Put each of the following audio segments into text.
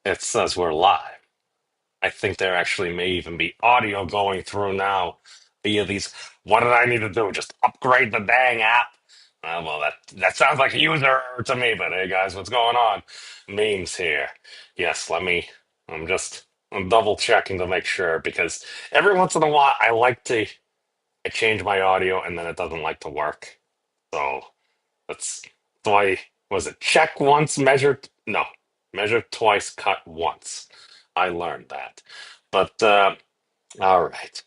It says we're live. I think there actually may even be audio going through now via these. What did I need to do? Just upgrade the dang app? Well, that sounds like a user error to me, but hey, guys, what's going on? Memes here. Yes, let me. I'm just. I'm double checking to make sure because every once in a while I like to. I change my audio and then it doesn't like to work. So that's why was it check once, measure no, measure twice, cut once. I learned that. But all right.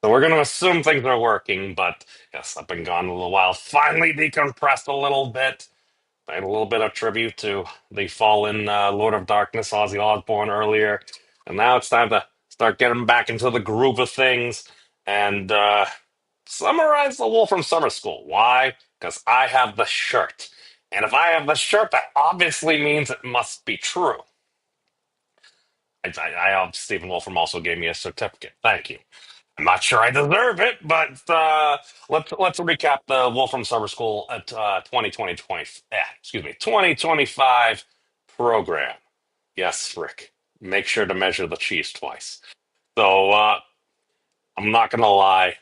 So we're gonna assume things are working, but yes, I've been gone a little while. Finally decompressed a little bit. Paid a little bit of tribute to the fallen Lord of Darkness, Ozzy Osbourne, earlier. And now it's time to start getting back into the groove of things. And summarize the Wolf from Summer School. Why? Because I have the shirt. And if I have the shirt, that obviously means it must be true. Stephen Wolfram also gave me a certificate. Thank you. I'm not sure I deserve it, but let's recap the Wolfram Summer School at 2025 program. Yes, Rick. Make sure to measure the cheese twice. So I'm not gonna lie.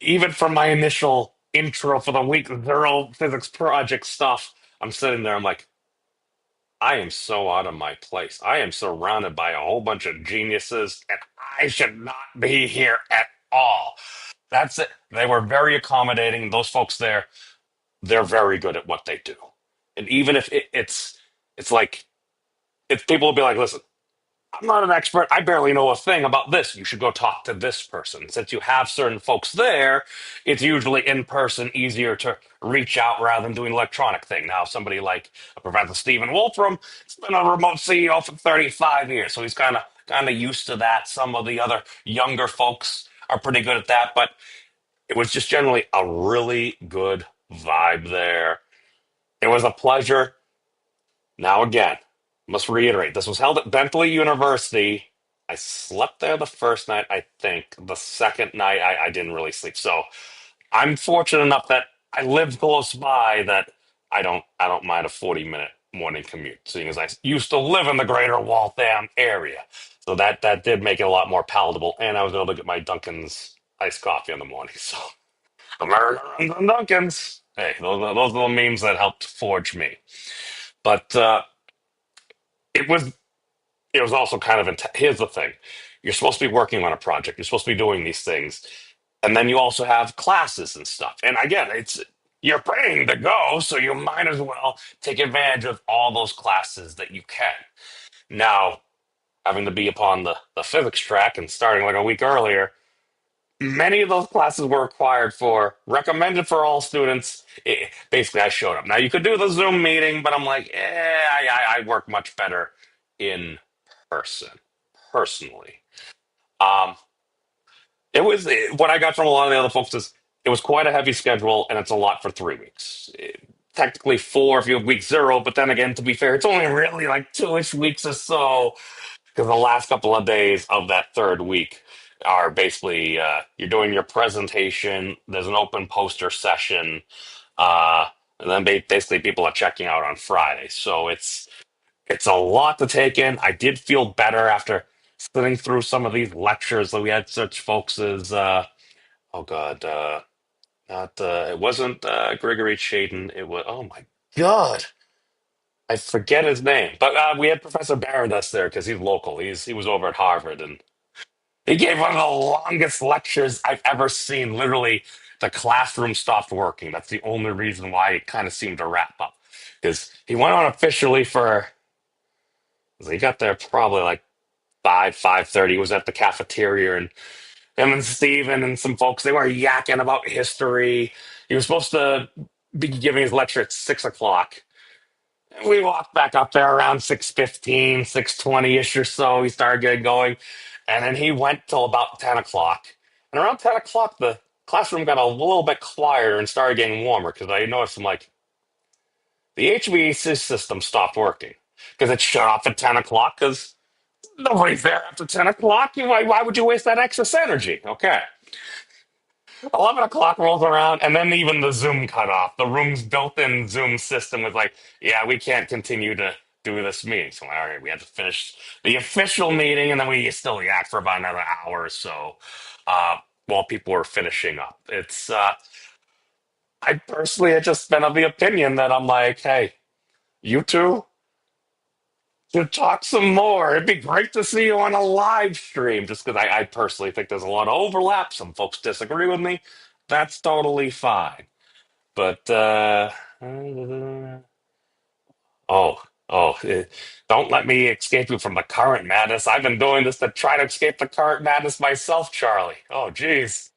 Even from my initial intro for the week zero physics project stuff, I'm sitting there, I'm like, I am so out of my place. I am surrounded by a whole bunch of geniuses, and I should not be here at all. That's it. They were very accommodating. Those folks there, they're very good at what they do. And even if it's like, if people will be like, listen, I'm not an expert. I barely know a thing about this. You should go talk to this person. Since you have certain folks there, it's usually in person, easier to reach out rather than doing electronic thing. Now, somebody like Professor Stephen Wolfram, has been a remote CEO for 35 years, so he's kind of used to that. Some of the other younger folks are pretty good at that, but it was just generally a really good vibe there. It was a pleasure. Now, again, must reiterate, this was held at Bentley University. I slept there the first night, I think. The second night, I didn't really sleep. So I'm fortunate enough that I live close by that I don't mind a 40-minute morning commute, seeing as I used to live in the greater Waltham area. So that did make it a lot more palatable, and I was able to get my Dunkin's iced coffee in the morning. So America runs on Dunkin's. Hey, those are the memes that helped forge me. But it was it was also kind of here's the thing: you're supposed to be working on a project, you're supposed to be doing these things, and then you also have classes and stuff. And again, it's you're paying to go, so you might as well take advantage of all those classes that you can. Now, having to be upon the physics track and starting like a week earlier, many of those classes were required for recommended for all students. Basically, I showed up. Now you could do the Zoom meeting, but I'm like, I work much better in person, personally. Um, what I got from a lot of the other folks is it was quite a heavy schedule, and it's a lot for 3 weeks. Technically four if you have week zero, but then again, to be fair, it's only really like two-ish weeks or so because the last couple of days of that third week are basically you're doing your presentation. There's an open poster session, uh, and then basically people are checking out on Friday. So it's a lot to take in. I did feel better after sitting through some of these lectures that we had such folks as oh god, not it wasn't Gregory Chaden. It was oh my god. I forget his name, but we had Professor Baradas there because he's local. He was over at Harvard, and he gave one of the longest lectures I've ever seen. Literally, the classroom stopped working. That's the only reason why it kind of seemed to wrap up. Because he went on officially for, he got there probably like 5:30. He was at the cafeteria, and him and Steven and some folks, they were yakking about history. He was supposed to be giving his lecture at 6 o'clock. We walked back up there around 6:15, 6:20 ish or so. He started getting going. And then he went till about 10 o'clock. And around 10 o'clock, the classroom got a little bit quieter and started getting warmer because I noticed, I'm like, the HVAC system stopped working because it shut off at 10 o'clock because nobody's there after 10 o'clock. Why would you waste that excess energy? Okay. 11 o'clock rolls around, and then even the Zoom cut off. The room's built in Zoom system was like, yeah, we can't continue to do this meeting. So, all right, we had to finish the official meeting, and then we still yacked for about another hour or so uh, while people were finishing up. I personally had just been of the opinion that I'm like, hey, you two should talk some more. It'd be great to see you on a live stream, just because I personally think there's a lot of overlap. Some folks disagree with me. That's totally fine. But oh, don't let me escape you from the current madness. I've been doing this to try to escape the current madness myself, Charlie. Oh, geez.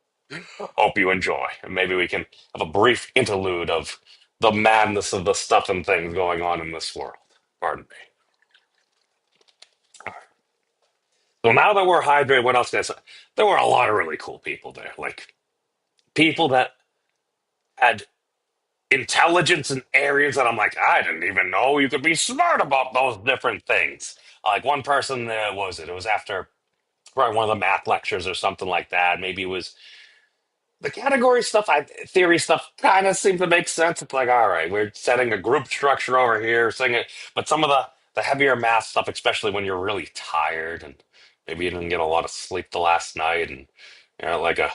Hope you enjoy. And maybe we can have a brief interlude of the madness of the stuff and things going on in this world. Pardon me. All right. So now that we're hydrated, what else can I say? There were a lot of really cool people there. Like people that had intelligence in areas that I'm like, I didn't even know you could be smart about those different things. Like one person, what was it? It was after probably one of the math lectures or something like that. Maybe it was the category stuff, theory stuff kind of seemed to make sense. It's like, all right, we're setting a group structure over here, saying it, but some of the heavier math stuff, especially when you're really tired and maybe you didn't get a lot of sleep the last night, and like a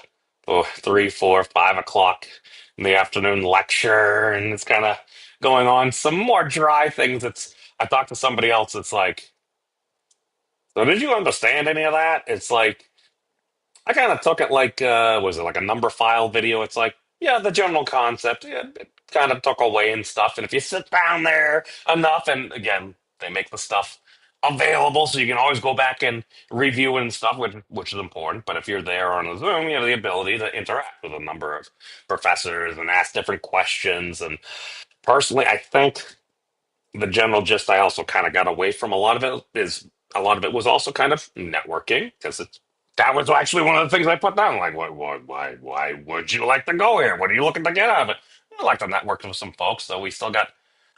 3, 4, 5 o'clock in the afternoon lecture, and it's kind of going on some more dry things. It's I talked to somebody else. It's like, so did you understand any of that? It's like I kind of took it like, was it like a number file video? It's like, yeah, the general concept, yeah, it kind of took away and stuff. And if you sit down there enough, and again, they make the stuff available so you can always go back and review it and stuff, which is important. But if you're there on a Zoom, you have the ability to interact with a number of professors and ask different questions. And personally, I think the general gist I also kind of got away from a lot of it is a lot of it was also kind of networking because it's that was actually one of the things I put down. Like, why would you like to go here? What are you looking to get out of it? I like to network with some folks, so we still got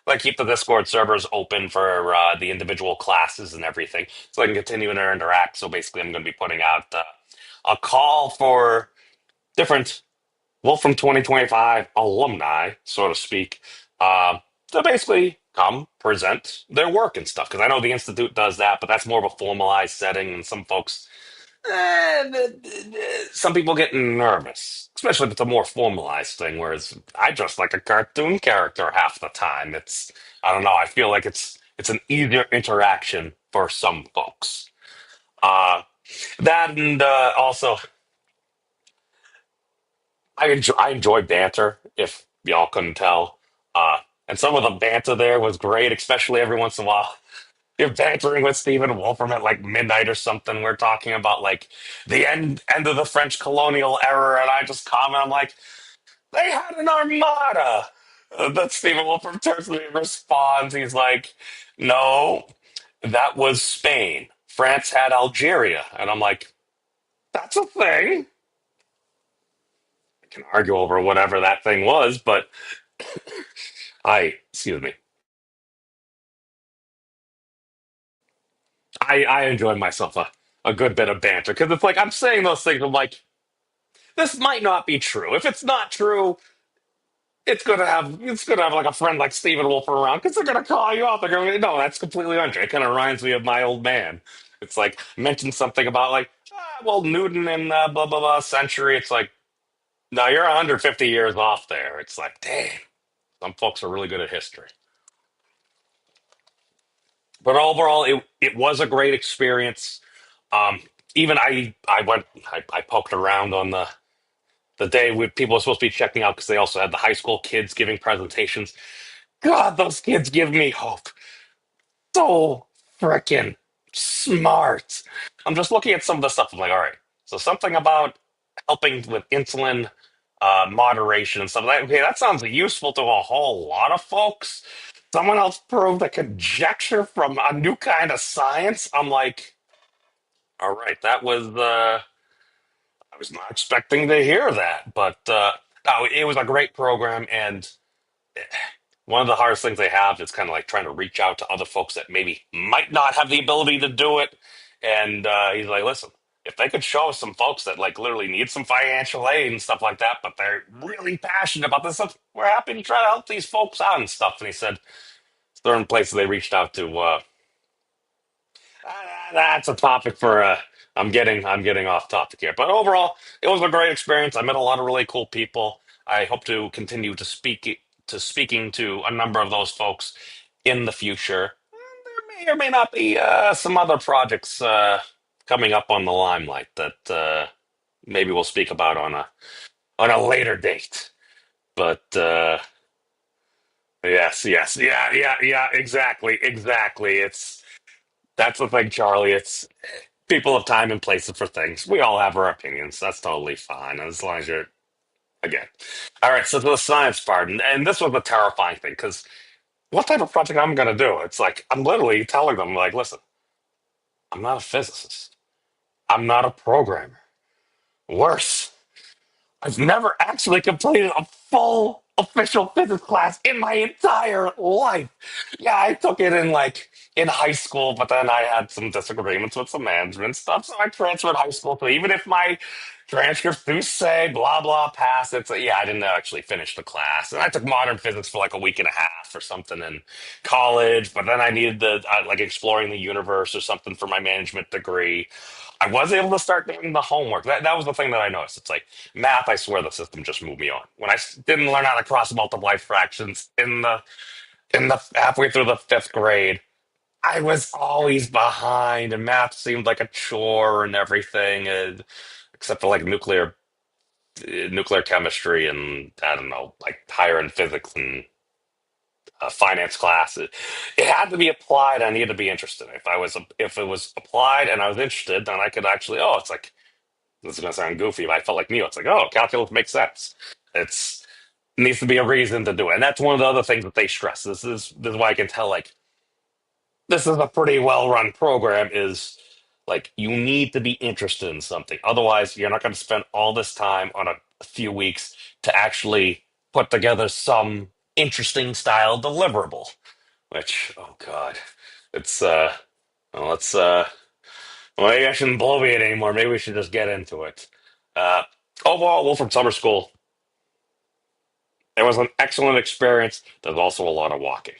like keep the Discord servers open for the individual classes and everything, so I can continue to interact. So basically, I'm going to be putting out a call for different from 2025 alumni, so to speak, to basically come present their work and stuff. Because I know the Institute does that, but that's more of a formalized setting, and some folks, some people get nervous, especially if it's a more formalized thing. Whereas I just like a cartoon character half the time. I don't know. I feel like it's an easier interaction for some folks. Uh, that and also I enjoy banter, if y'all couldn't tell. Uh, and some of the banter there was great, especially every once in a while. You're bantering with Stephen Wolfram at like midnight or something. We're talking about like the end of the French colonial era, and I just comment, I'm like, they had an armada. That Stephen Wolfram turns to me and responds. He's like, no, that was Spain. France had Algeria. And I'm like, that's a thing. I can argue over whatever that thing was, but excuse me. I enjoyed myself a good bit of banter because it's like I'm saying those things. I'm like, this might not be true. If it's not true, it's gonna have like a friend like Stephen Wolf around because they're gonna call you out. They're gonna no, that's completely untrue. It kind of reminds me of my old man. It's like mention something about like well Newton and blah blah blah century. It's like no, you're 150 years off there. It's like damn, some folks are really good at history. But overall, it was a great experience. Um, even I poked around on the day when people were supposed to be checking out because they also had the high school kids giving presentations. God, those kids give me hope. So freaking smart. I'm just looking at some of the stuff. I'm like, all right, so something about helping with insulin moderation and stuff like that. Okay, that sounds useful to a whole lot of folks. Someone else proved a conjecture from a new kind of science. I'm like, all right, that was I was not expecting to hear that, but no, it was a great program. And one of the hardest things they have is kind of like trying to reach out to other folks that maybe might not have the ability to do it. And he's like, listen, if they could show us some folks that like literally need some financial aid and stuff like that, but they're really passionate about this stuff, we're happy to try to help these folks out and stuff. And he said, certain places they reached out to. That's a topic for. I'm getting off topic here, but overall, it was a great experience. I met a lot of really cool people. I hope to continue speaking to a number of those folks in the future. There may or may not be some other projects coming up on the limelight that maybe we'll speak about on a later date. But yes, yes, yeah, yeah, yeah, exactly, exactly. It's That's the thing, Charlie. It's people have time and places for things. We all have our opinions. That's totally fine, as long as you're again. All right, so to the science part, and this was a terrifying thing because what type of project I'm going to do? It's like I'm literally telling them, like, listen, I'm not a physicist. I'm not a programmer. Worse. I've never actually completed a full official physics class in my entire life. Yeah, I took it in high school, but then I had some disagreements with some management stuff, so I transferred high school. So even if my transcripts do say blah blah pass, yeah, I didn't actually finish the class. And I took modern physics for like a week and a half or something in college, but then I needed the like exploring the universe or something for my management degree. I was able to start doing the homework. That was the thing that I noticed. It's like math. I swear the system just moved me on. When didn't learn how to cross multiply fractions in the halfway through the fifth grade, I was always behind, and math seemed like a chore and everything, except for like nuclear chemistry and I don't know, like higher end physics and finance class. It had to be applied. I needed to be interested. If it was applied and I was interested, then I could actually. Oh, it's like this is gonna sound goofy, but I felt like Neo. It's like, oh, calculus makes sense. It's needs to be a reason to do it, and that's one of the other things that they stress. This is why I can tell like this is a pretty well run program. Is like you need to be interested in something, otherwise you're not going to spend all this time on a few weeks to actually put together some interesting style deliverable. Which oh god, it's well, let's well, maybe I shouldn't bloviate anymore. Maybe we should just get into it. Uh, Overall, Wolfram Summer School, it was an excellent experience. There's also a lot of walking.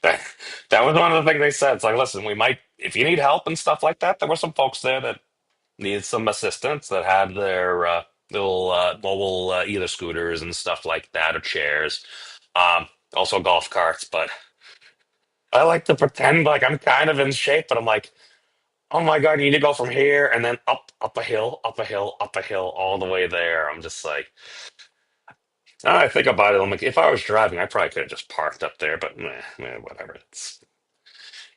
That, that was one of the things they said. It's like, listen, we might, if you need help and stuff like that, there were some folks there that needed some assistance that had their little mobile either scooters and stuff like that or chairs. Also golf carts, but I like to pretend like I'm kind of in shape, but I'm like, oh my God, you need to go from here and then up a hill, up a hill, up a hill, all the way there. I'm just like, now I think about it. I'm like, if I was driving, I probably could have just parked up there, but whatever.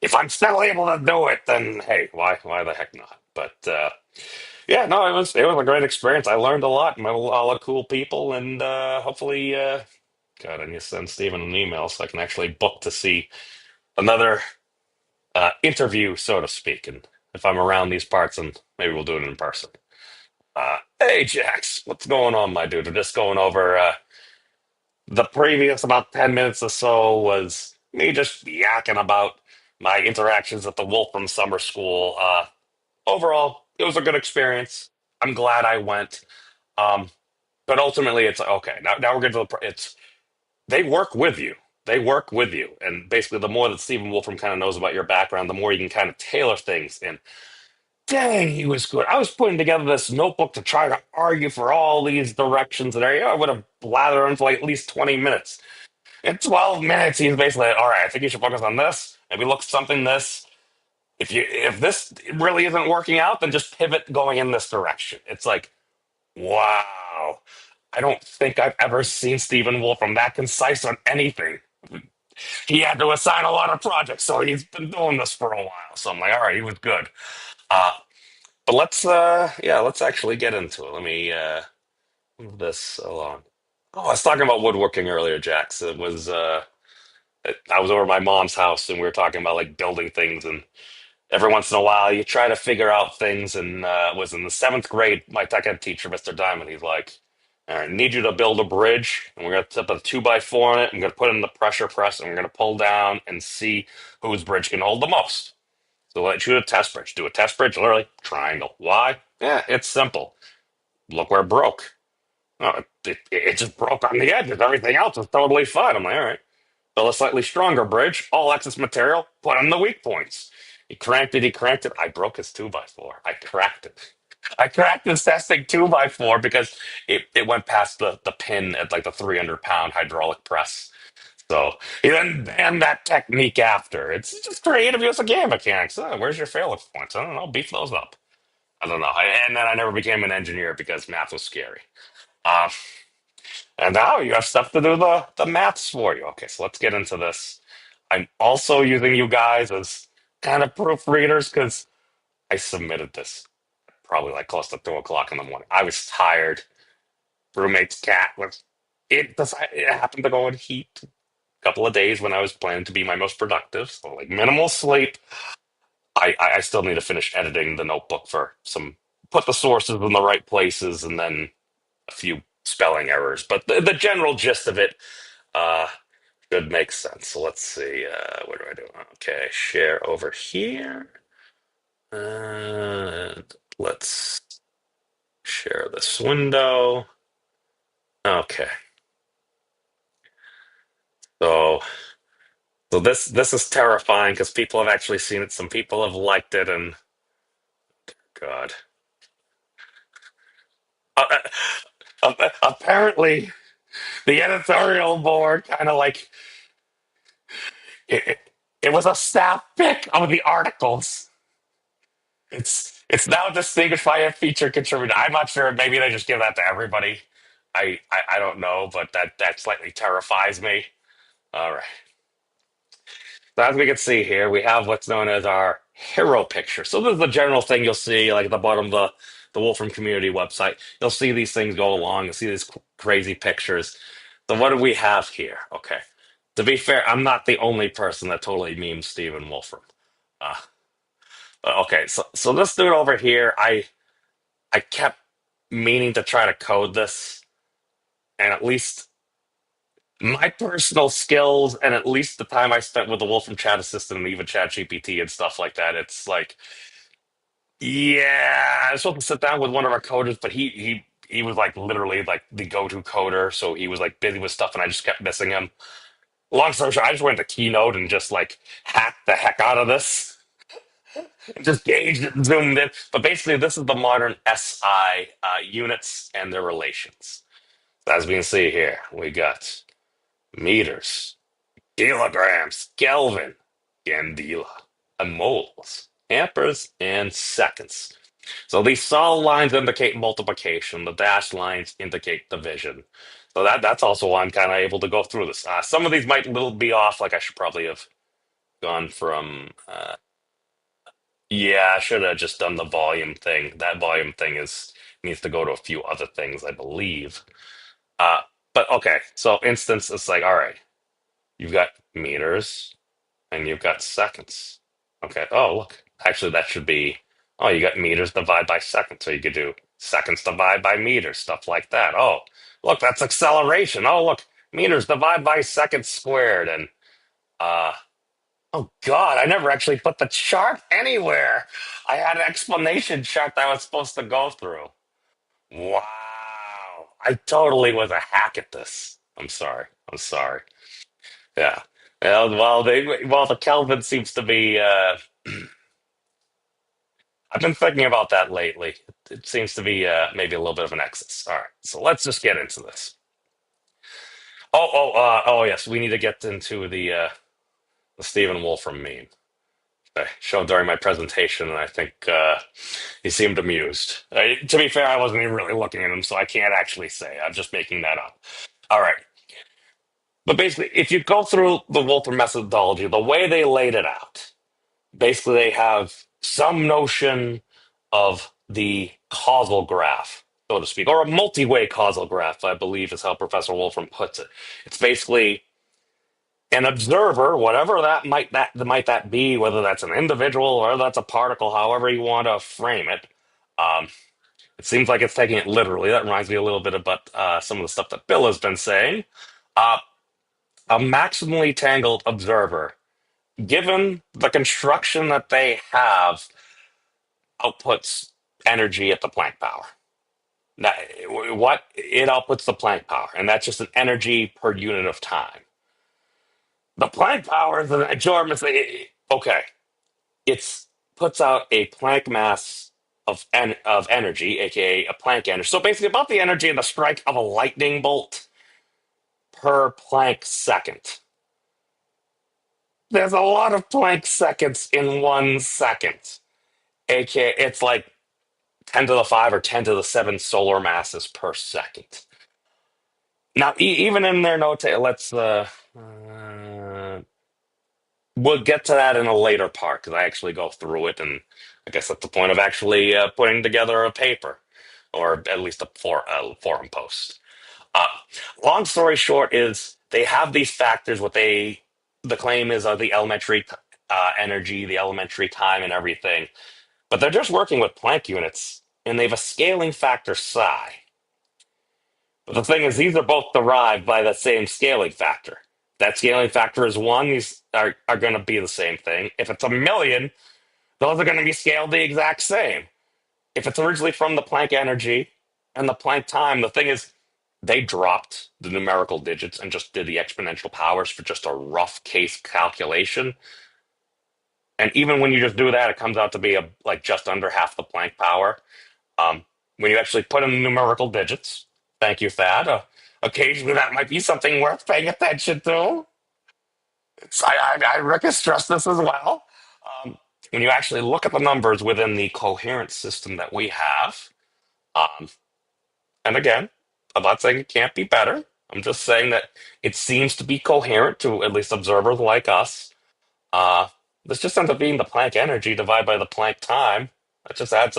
If I'm still able to do it, then hey, why the heck not? But yeah, no, it was a great experience. I learned a lot, met a lot of cool people, and hopefully, God, I need to send Steven an email so I can actually book to see another interview, so to speak. And if I'm around these parts, and maybe we'll do it in person. Hey, Jax, what's going on, my dude? We're just going over the previous about 10 minutes or so was me just yakking about my interactions at the Wolfram Summer School. Overall, it was a good experience. I'm glad I went. Um, but ultimately, it's like, okay. Now we're getting to it's they work with you. They work with you, and basically, the more that Stephen Wolfram kind of knows about your background, the more you can kind of tailor things. And dang, he was good. I was putting together this notebook to try to argue for all these directions and area. I would have blathered on for like at least 20 minutes. In 12 minutes, he's basically like, all right, I think you should focus on this. Maybe look something this. If this really isn't working out, then just pivot going in this direction. It's like, wow. I don't think I've ever seen Stephen Wolfram that concise on anything. He had to assign a lot of projects, so he's been doing this for a while. So I'm like, all right, he was good. Uh, but let's actually get into it. Let me move this along. Oh, I was talking about woodworking earlier, Jax. I was over at my mom's house and we were talking about like building things, and every once in a while you try to figure out things. And it was in the seventh grade, my tech ed teacher, Mr. Diamond, he's like, all right, I need you to build a bridge, and we're going to put a 2x4 on it. I'm going to put it in the pressure press, and we're going to pull down and see whose bridge can hold the most. So let's shoot a test bridge. Do a test bridge, literally triangle. Why? Yeah, it's simple. Look where it broke. Oh, it just broke on the edges. Everything else was totally fine. I'm like, all right. Built a slightly stronger bridge, all excess material, put on the weak points. He cranked it. I broke his 2x4. I cracked it. I cracked his testing 2x4 because it went past the pin at like the 300-pound hydraulic press. So he then banned that technique after. It's just creative use of game mechanics. Where's your failure points? I don't know. Beef those up. I don't know. And then I never became an engineer because math was scary. Uh, and now you have stuff to do the maths for you. Okay, so let's get into this. I'm also using you guys as kind of proofreaders because I submitted this probably like close to 2 o'clock in the morning. I was tired. Roommate's cat was it happened to go in heat a couple of days when I was planning to be my most productive. So like minimal sleep. I still need to finish editing the notebook for some put the sources in the right places and then a few spelling errors. But the general gist of it uh should make sense. So let's see. What do I do? Okay, share over here. And let's share this window. Okay. So this is terrifying because people have actually seen it. Some people have liked it, and God, apparently the editorial board kind of like it, it was a staff pick of the articles. It's now distinguished by a feature contributor. I'm not sure. Maybe they just give that to everybody. I don't know, but that slightly terrifies me. All right. So as we can see here, we have what's known as our hero picture. So this is the general thing you'll see, like at the bottom of the Wolfram community website. You'll see these things go along. You'll see these crazy pictures. So what do we have here? Okay. To be fair, I'm not the only person that totally memes Stephen Wolfram. Uh, okay, so this dude over here, I kept meaning to try to code this, and at least my personal skills and at least the time I spent with the Wolfram chat assistant and even chat GPT and stuff like that, it's like, yeah, I was supposed to sit down with one of our coders, but he was like literally like the go-to coder, so he was like busy with stuff and I just kept missing him. Long story short, I just went to Keynote and just like hacked the heck out of this. Just gauged it and zoomed in. But basically, this is the modern SI units and their relations. As we can see here, we got meters, kilograms, Kelvin, candela, and moles, amperes, and seconds. So these solid lines indicate multiplication. The dashed lines indicate division. So that's also why I'm kind of able to go through this. Some of these might little be off. Like I should probably have gone from. Yeah, I should have just done the volume thing. That volume thing is needs to go to a few other things, I believe. Uh, but okay, so instance, it's like, all right, you've got meters and you've got seconds. Okay. Oh, look, actually, that should be. Oh, you got meters divided by seconds, so you could do seconds divided by meters, stuff like that. Oh, look, that's acceleration. Oh, look, meters divided by seconds squared, and uh, oh God, I never actually put the chart anywhere. I had an explanation chart that I was supposed to go through. Wow. I totally was a hack at this. I'm sorry. I'm sorry. Yeah. Well, the Kelvin seems to be I've been thinking about that lately. It seems to be maybe a little bit of an excess. All right. So let's just get into this. Oh yes, we need to get into the Stephen Wolfram meme. I showed during my presentation, and I think he seemed amused. To be fair, I wasn't even really looking at him, so I can't actually say. I'm just making that up. All right. But basically, if you go through the Wolfram methodology, the way they laid it out, basically they have some notion of the causal graph, so to speak, or a multi-way causal graph, I believe is how Professor Wolfram puts it. It's basically an observer, whatever that might be, whether that's an individual or whether that's a particle, however you want to frame it. Um, it seems like it's taking it literally. That reminds me a little bit about some of the stuff that Bill has been saying. Uh, a maximally tangled observer, given the construction that they have, outputs energy at the Planck power. Now, what it outputs the Planck power, and that's just an energy per unit of time. The Planck power is an enormous. Okay, it's puts out a Planck mass of energy, aka a Planck energy. So basically, about the energy of the strike of a lightning bolt per Planck second. There's a lot of Planck seconds in 1 second, aka it's like 10 to the 5 or 10 to the 7 solar masses per second. Now, even in their note, we'll get to that in a later part because I actually go through it, and I guess that's the point of actually putting together a paper or at least a forum post. Uh, Long story short is they have these factors. The claim is the elementary energy, the elementary time, and everything, but they're just working with Planck units, and they have a scaling factor psi. But the thing is, these are both derived by the same scaling factor. That scaling factor is one, these are going to be the same thing. If it's a million, those are going to be scaled the exact same. If it's originally from the Planck energy and the Planck time, the thing is, they dropped the numerical digits and just did the exponential powers for just a rough case calculation. And even when you just do that, it comes out to be like just under half the Planck power. Um, when you actually put in the numerical digits, thank you, Thad. Occasionally, that might be something worth paying attention to. I Rick has stressed this as well. Um, when you actually look at the numbers within the coherent system that we have, um, and again, I'm not saying it can't be better. I'm just saying that it seems to be coherent to at least observers like us. Uh, this just ends up being the Planck energy divided by the Planck time. That just adds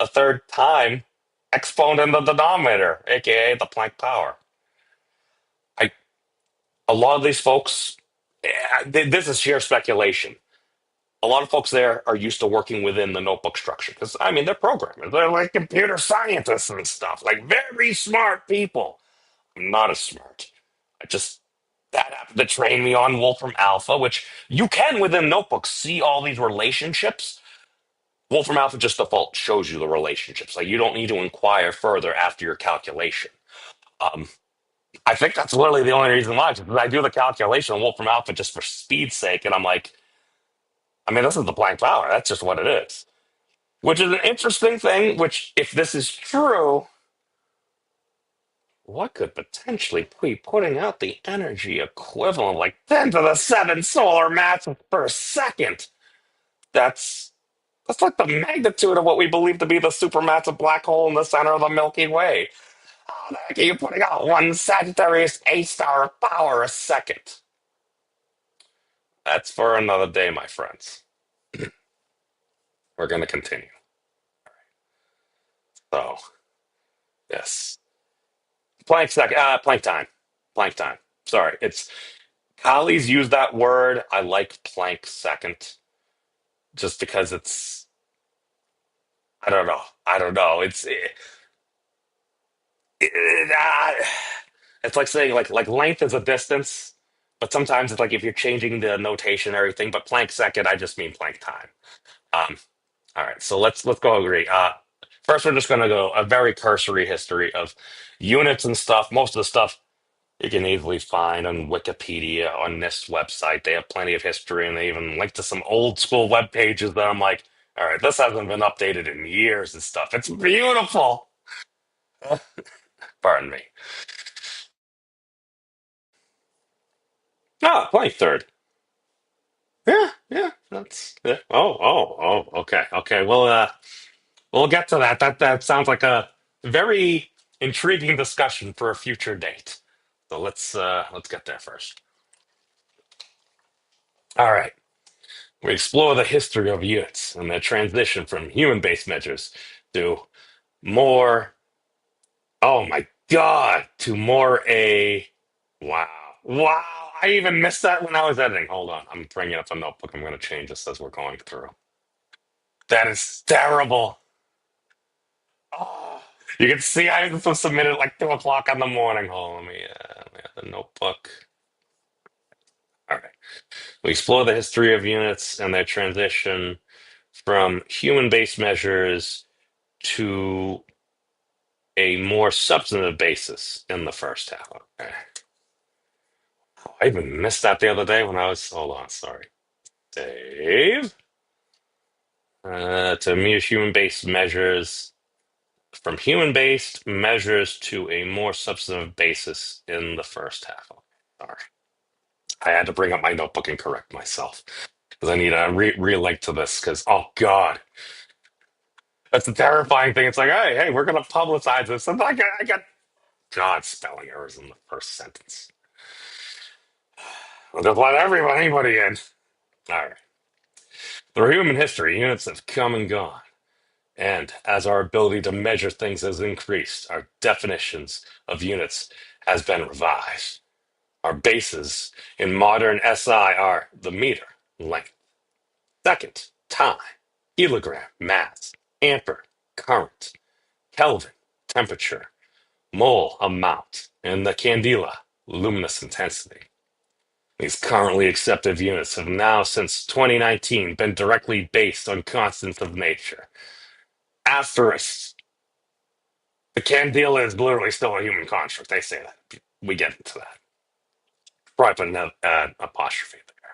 a third time exponent in the denominator, aka the Planck power. I A lot of these folks, this is sheer speculation. A lot of folks there are used to working within the notebook structure because I mean they're programmers, they're like computer scientists and stuff, like very smart people. I'm not as smart. I just that happened to train me on Wolfram Alpha, which you can within notebooks see all these relationships. Wolfram Alpha just default shows you the relationships. Like you don't need to inquire further after your calculation. Um, I think that's literally the only reason why, because I do the calculation on Wolfram Alpha just for speed's sake, and I'm like, I mean, this is the Planck power. That's just what it is. Which is an interesting thing. Which, if this is true, what could potentially be putting out the energy equivalent, like 10 to the 7 solar masses per second? That's that's like the magnitude of what we believe to be the supermassive black hole in the center of the Milky Way. How the heck are you putting out one Sagittarius A star of power a second? That's for another day, my friends. We're going to continue. So, yes. Planck time. Planck time. Sorry. It's Kali's use that word. I like Planck second just because I don't know. I don't know. It's like saying like length is a distance, but sometimes it's like if you're changing the notation and everything. But Planck second, I just mean Planck time. Um, all right, so let's go agree. First, we're just going to go a very cursory history of units and stuff. Most of the stuff you can easily find on Wikipedia on NIST website. They have plenty of history, and they even link to some old school web pages that I'm like, all right, this hasn't been updated in years and stuff. It's beautiful. Pardon me. Ah, Planck third. Yeah, yeah, that's yeah. Okay, okay. We'll get to that. That sounds like a very intriguing discussion for a future date. So let's get there first. All right. We explore the history of units and their transition from human-based measures to more, oh my God, to more a, wow. Wow. I even missed that when I was editing. Hold on. I'm bringing up the notebook. I'm going to change this as we're going through. That is terrible. Oh, you can see I was submitted at like 2 o'clock in the morning. Hold on, let me have the notebook. All right. We explore the history of units and their transition from human-based measures to a more substantive basis in the first half. Okay. I even missed that the other day when I was. Hold on, sorry. Save. To mute human-based measures from human-based measures to a more substantive basis in the first half. Okay, sorry. I had to bring up my notebook and correct myself because I need a relink to this because, oh God, that's the terrifying thing. It's like, hey, we're going to publicize this. And I got God spelling errors in the first sentence. I'll just let anybody in. All right. Through human history, units have come and gone. And as our ability to measure things has increased, our definitions of units has been revised. Our bases in modern SI are the meter, length, second, time, kilogram, mass, ampere, current, Kelvin, temperature, mole, amount, and the candela, luminous intensity. These currently accepted units have now, since 2019, been directly based on constants of nature. Asterisk. The candela is literally still a human construct. They say that. We get into that. Probably put an apostrophe there.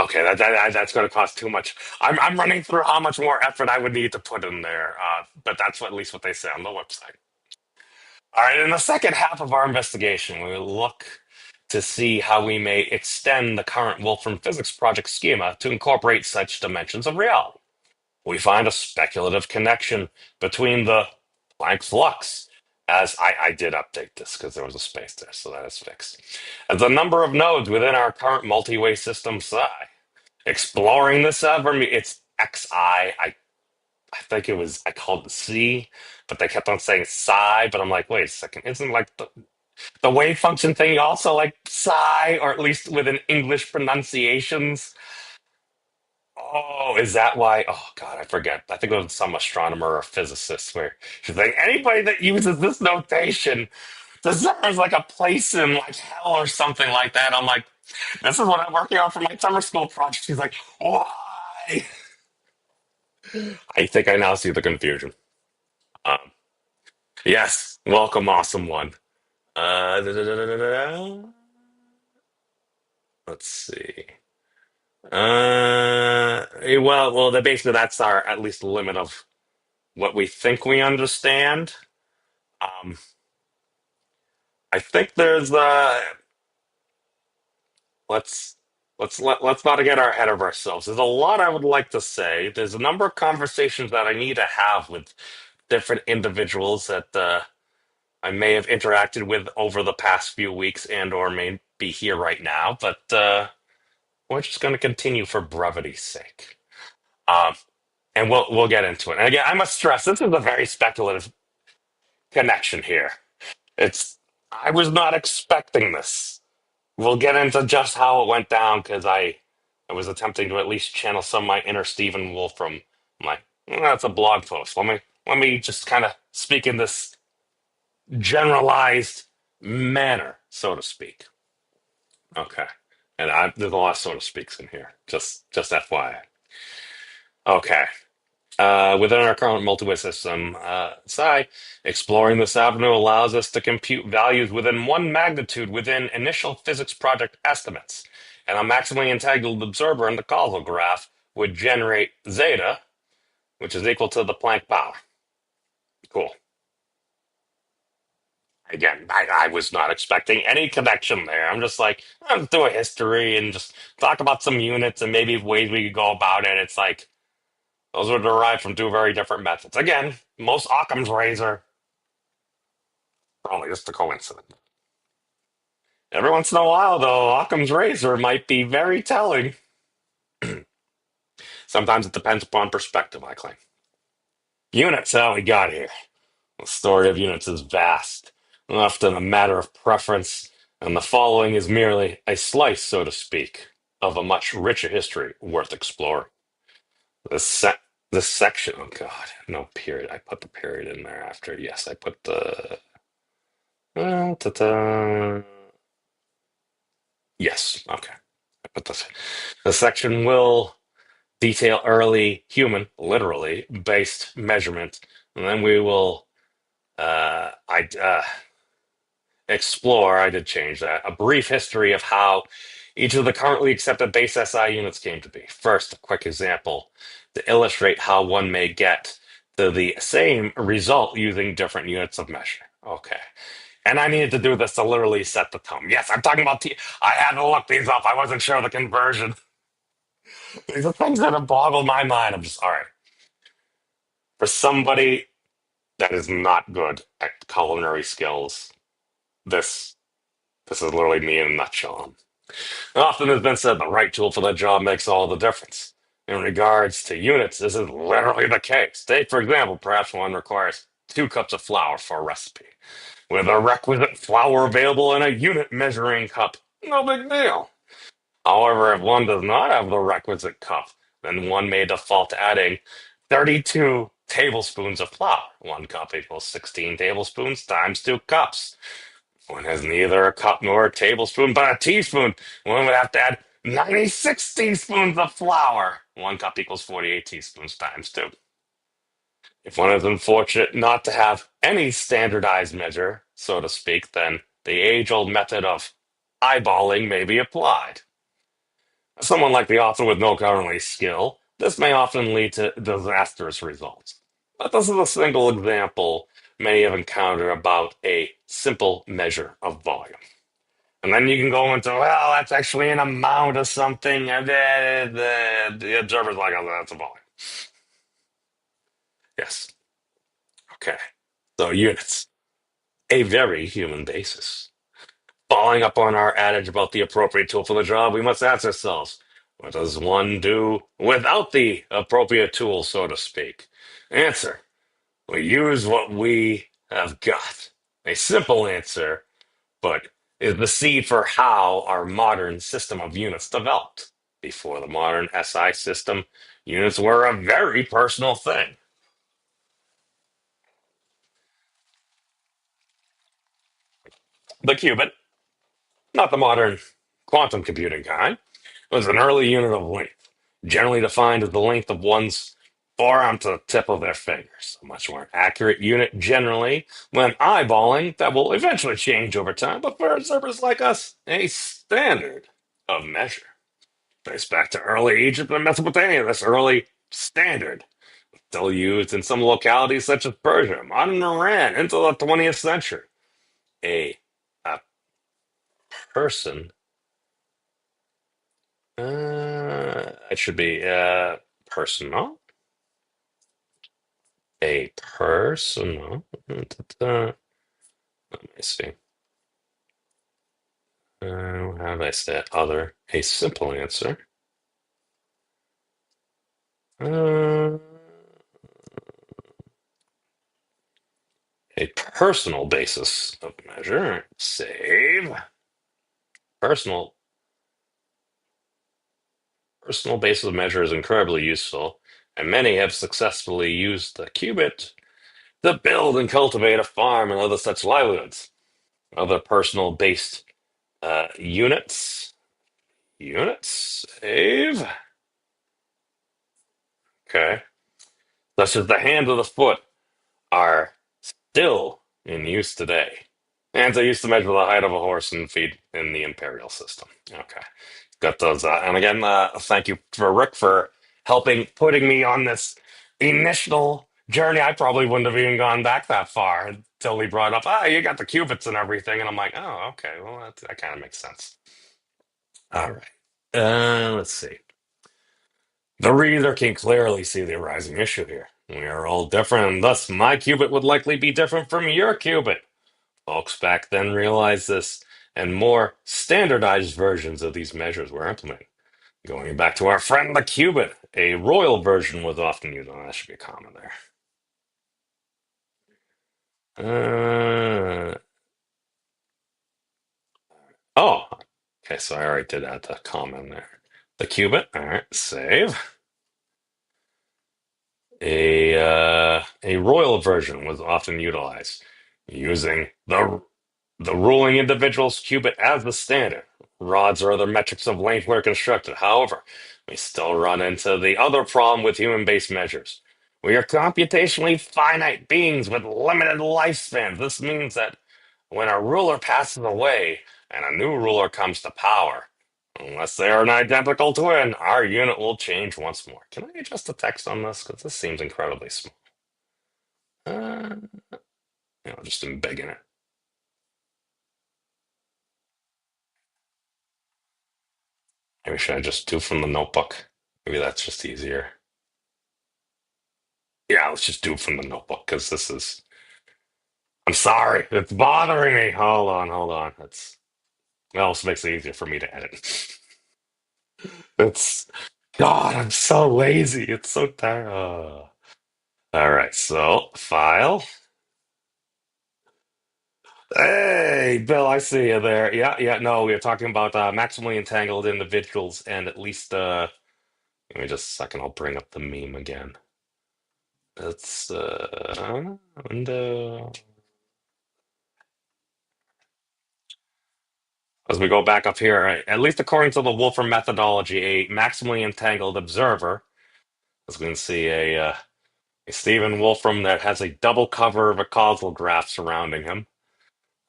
Okay, that's going to cost too much. I'm running through how much more effort I would need to put in there, but that's at least what they say on the website. All right, in the second half of our investigation, we will look to see how we may extend the current Wolfram Physics project schema to incorporate such dimensions of reality. We find a speculative connection between the Planck flux, as I did update this because there was a space there, so that is fixed, as the number of nodes within our current multiway system psi. Exploring this it's XI. I think it was, I called it C, but they kept on saying psi, but I'm like, wait a second, isn't like the wave function thing also like psi, or at least within English pronunciations? Oh, is that why? Oh God, I forget. I think it was some astronomer or physicist where she's like, anybody that uses this notation deserves like a place in like hell or something like that. I'm like, this is what I'm working on for my summer school project. She's like, why? I think I now see the confusion. Um, yes, welcome, awesome one. Da. Let's see. Basically that's our at least limit of what we think we understand. Um, I think there's let's let's not get our head of ourselves. There's a lot I would like to say. There's a number of conversations that I need to have with different individuals that I may have interacted with over the past few weeks and or may be here right now, but we're just going to continue for brevity's sake. Um, and we'll get into it. And again, I must stress this is a very speculative connection here. It's I was not expecting this. We'll get into just how it went down because I was attempting to at least channel some of my inner Stephen Wolfram. I'm like, that's a blog post. Let me just kind of speak in this generalized manner, so to speak. Okay. And there's a lot of so to speaks in here. Just FYI. Okay. Within our current multiway system, psi, exploring this avenue allows us to compute values within one magnitude within initial physics project estimates. And a maximally entangled observer in the causal graph would generate zeta, which is equal to the Planck power. Cool. Again, I was not expecting any connection there. I'm just like, let's do a history and just talk about some units and maybe ways we could go about it. It's like, those were derived from two very different methods. Again, most Occam's razor, probably just a coincidence. Every once in a while, though, Occam's razor might be very telling. Sometimes it depends upon perspective, I claim. Units, how we got here. The story of units is vast, often a matter of preference, and the following is merely a slice, so to speak, of a much richer history worth exploring. This se- this section, oh God, no period. I put the period in there after. Yes, I put the. Ta-ta. Yes, okay. I put this. The section will detail early human, literally, based measurement, and then we will I'd explore, I did change that, a brief history of how each of the currently accepted base SI units came to be. First, a quick example to illustrate how one may get to the same result using different units of measure. Okay. And I needed to do this to literally set the tone. Yes, I'm talking about T. I had to look these up. I wasn't sure of the conversion. These are things that have boggled my mind. I'm just, all right. For somebody that is not good at culinary skills, this this is literally me in a nutshell. Often has been said the right tool for the job makes all the difference. In regards to units, this is literally the case. Take, for example, perhaps one requires 2 cups of flour for a recipe. With a requisite flour available in a unit measuring cup, no big deal. However, if one does not have the requisite cup, then one may default to adding 32 tablespoons of flour. 1 cup equals 16 tablespoons times 2 cups. One has neither a cup nor a tablespoon, but a teaspoon. One would have to add 96 teaspoons of flour. 1 cup equals 48 teaspoons times 2. If one is unfortunate not to have any standardized measure, so to speak, then the age-old method of eyeballing may be applied. Someone like the author with no currently skill, this may often lead to disastrous results. But this is a single example many have encountered about a simple measure of volume. And then you can go into, well, that's actually an amount of something, and then the observer's like, oh, that's a volume. Yes. Okay. So units, a very human basis. Following up on our adage about the appropriate tool for the job, we must ask ourselves, what does one do without the appropriate tool, so to speak? Answer, we use what we have got. A simple answer, but is the seed for how our modern system of units developed. Before the modern SI system, units were a very personal thing. The qubit, not the modern quantum computing kind, was an early unit of length, generally defined as the length of one's forearm to the tip of their fingers. A much more accurate unit generally when eyeballing that will eventually change over time, but for observers like us, a standard of measure. Trace back to early Egypt and Mesopotamia, this early standard still used in some localities such as Persia, modern Iran, into the 20th century. A, a person, it should be personal, a personal, let me see, how do I say it? Other, a simple answer. Uh, a personal basis of measure, save, personal Personal basis of measure is incredibly useful, and many have successfully used the qubit to build and cultivate a farm and other such livelihoods. Other personal based units, save, okay, such as the hand of the foot, are still in use today. And they used to measure the height of a horse and feet in the imperial system. Okay. Got those. And again, thank you for Rick for helping putting me on this initial journey. I probably wouldn't have even gone back that far until he brought up, you got the qubits and everything. And I'm like, oh, okay. Well, that kind of makes sense. All right. Let's see. The reader can clearly see the arising issue here. We are all different, and thus my qubit would likely be different from your qubit. Folks back then realized this, and more standardized versions of these measures were implemented. Going back to our friend the qubit, a royal version was often used. Oh, that should be a comma there. Oh, okay, so I already did add the comma in there. The qubit, all right, save. A royal version was often utilized, using the ruling individual's qubit as the standard. Rods or other metrics of length were constructed. However, we still run into the other problem with human-based measures. We are computationally finite beings with limited lifespans. This means that when a ruler passes away and a new ruler comes to power, unless they are an identical twin, our unit will change once more. Can I adjust the text on this? Because this seems incredibly small. Uh, just embiggen it. Maybe should I just do from the notebook? Maybe that's just easier. Yeah, let's just do it from the notebook because this is. I'm sorry, it's bothering me. Hold on. It also makes it easier for me to edit. It's God, I'm so lazy. It's so tired. All right, so file. Hey, Bill, I see you there. Yeah. No, we are talking about maximally entangled individuals, and at least give me just a second. I'll bring up the meme again. It's window. As we go back up here, right, at least according to the Wolfram methodology, a maximally entangled observer, as we can see, a Stephen Wolfram that has a double cover of a causal graph surrounding him.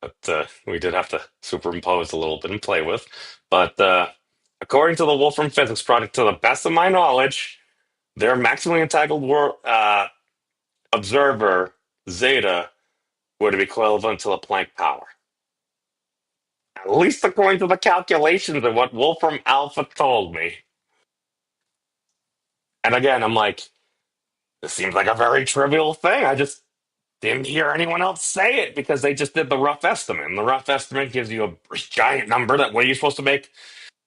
But we did have to superimpose a little bit and play with. But according to the Wolfram Physics project, to the best of my knowledge, their maximally entangled observer, zeta, would be equivalent to the Planck power. At least according to the calculations of what Wolfram Alpha told me. And again, I'm like, this seems like a very trivial thing. I just didn't hear anyone else say it because they just did the rough estimate. And the rough estimate gives you a giant number that what are you supposed to make?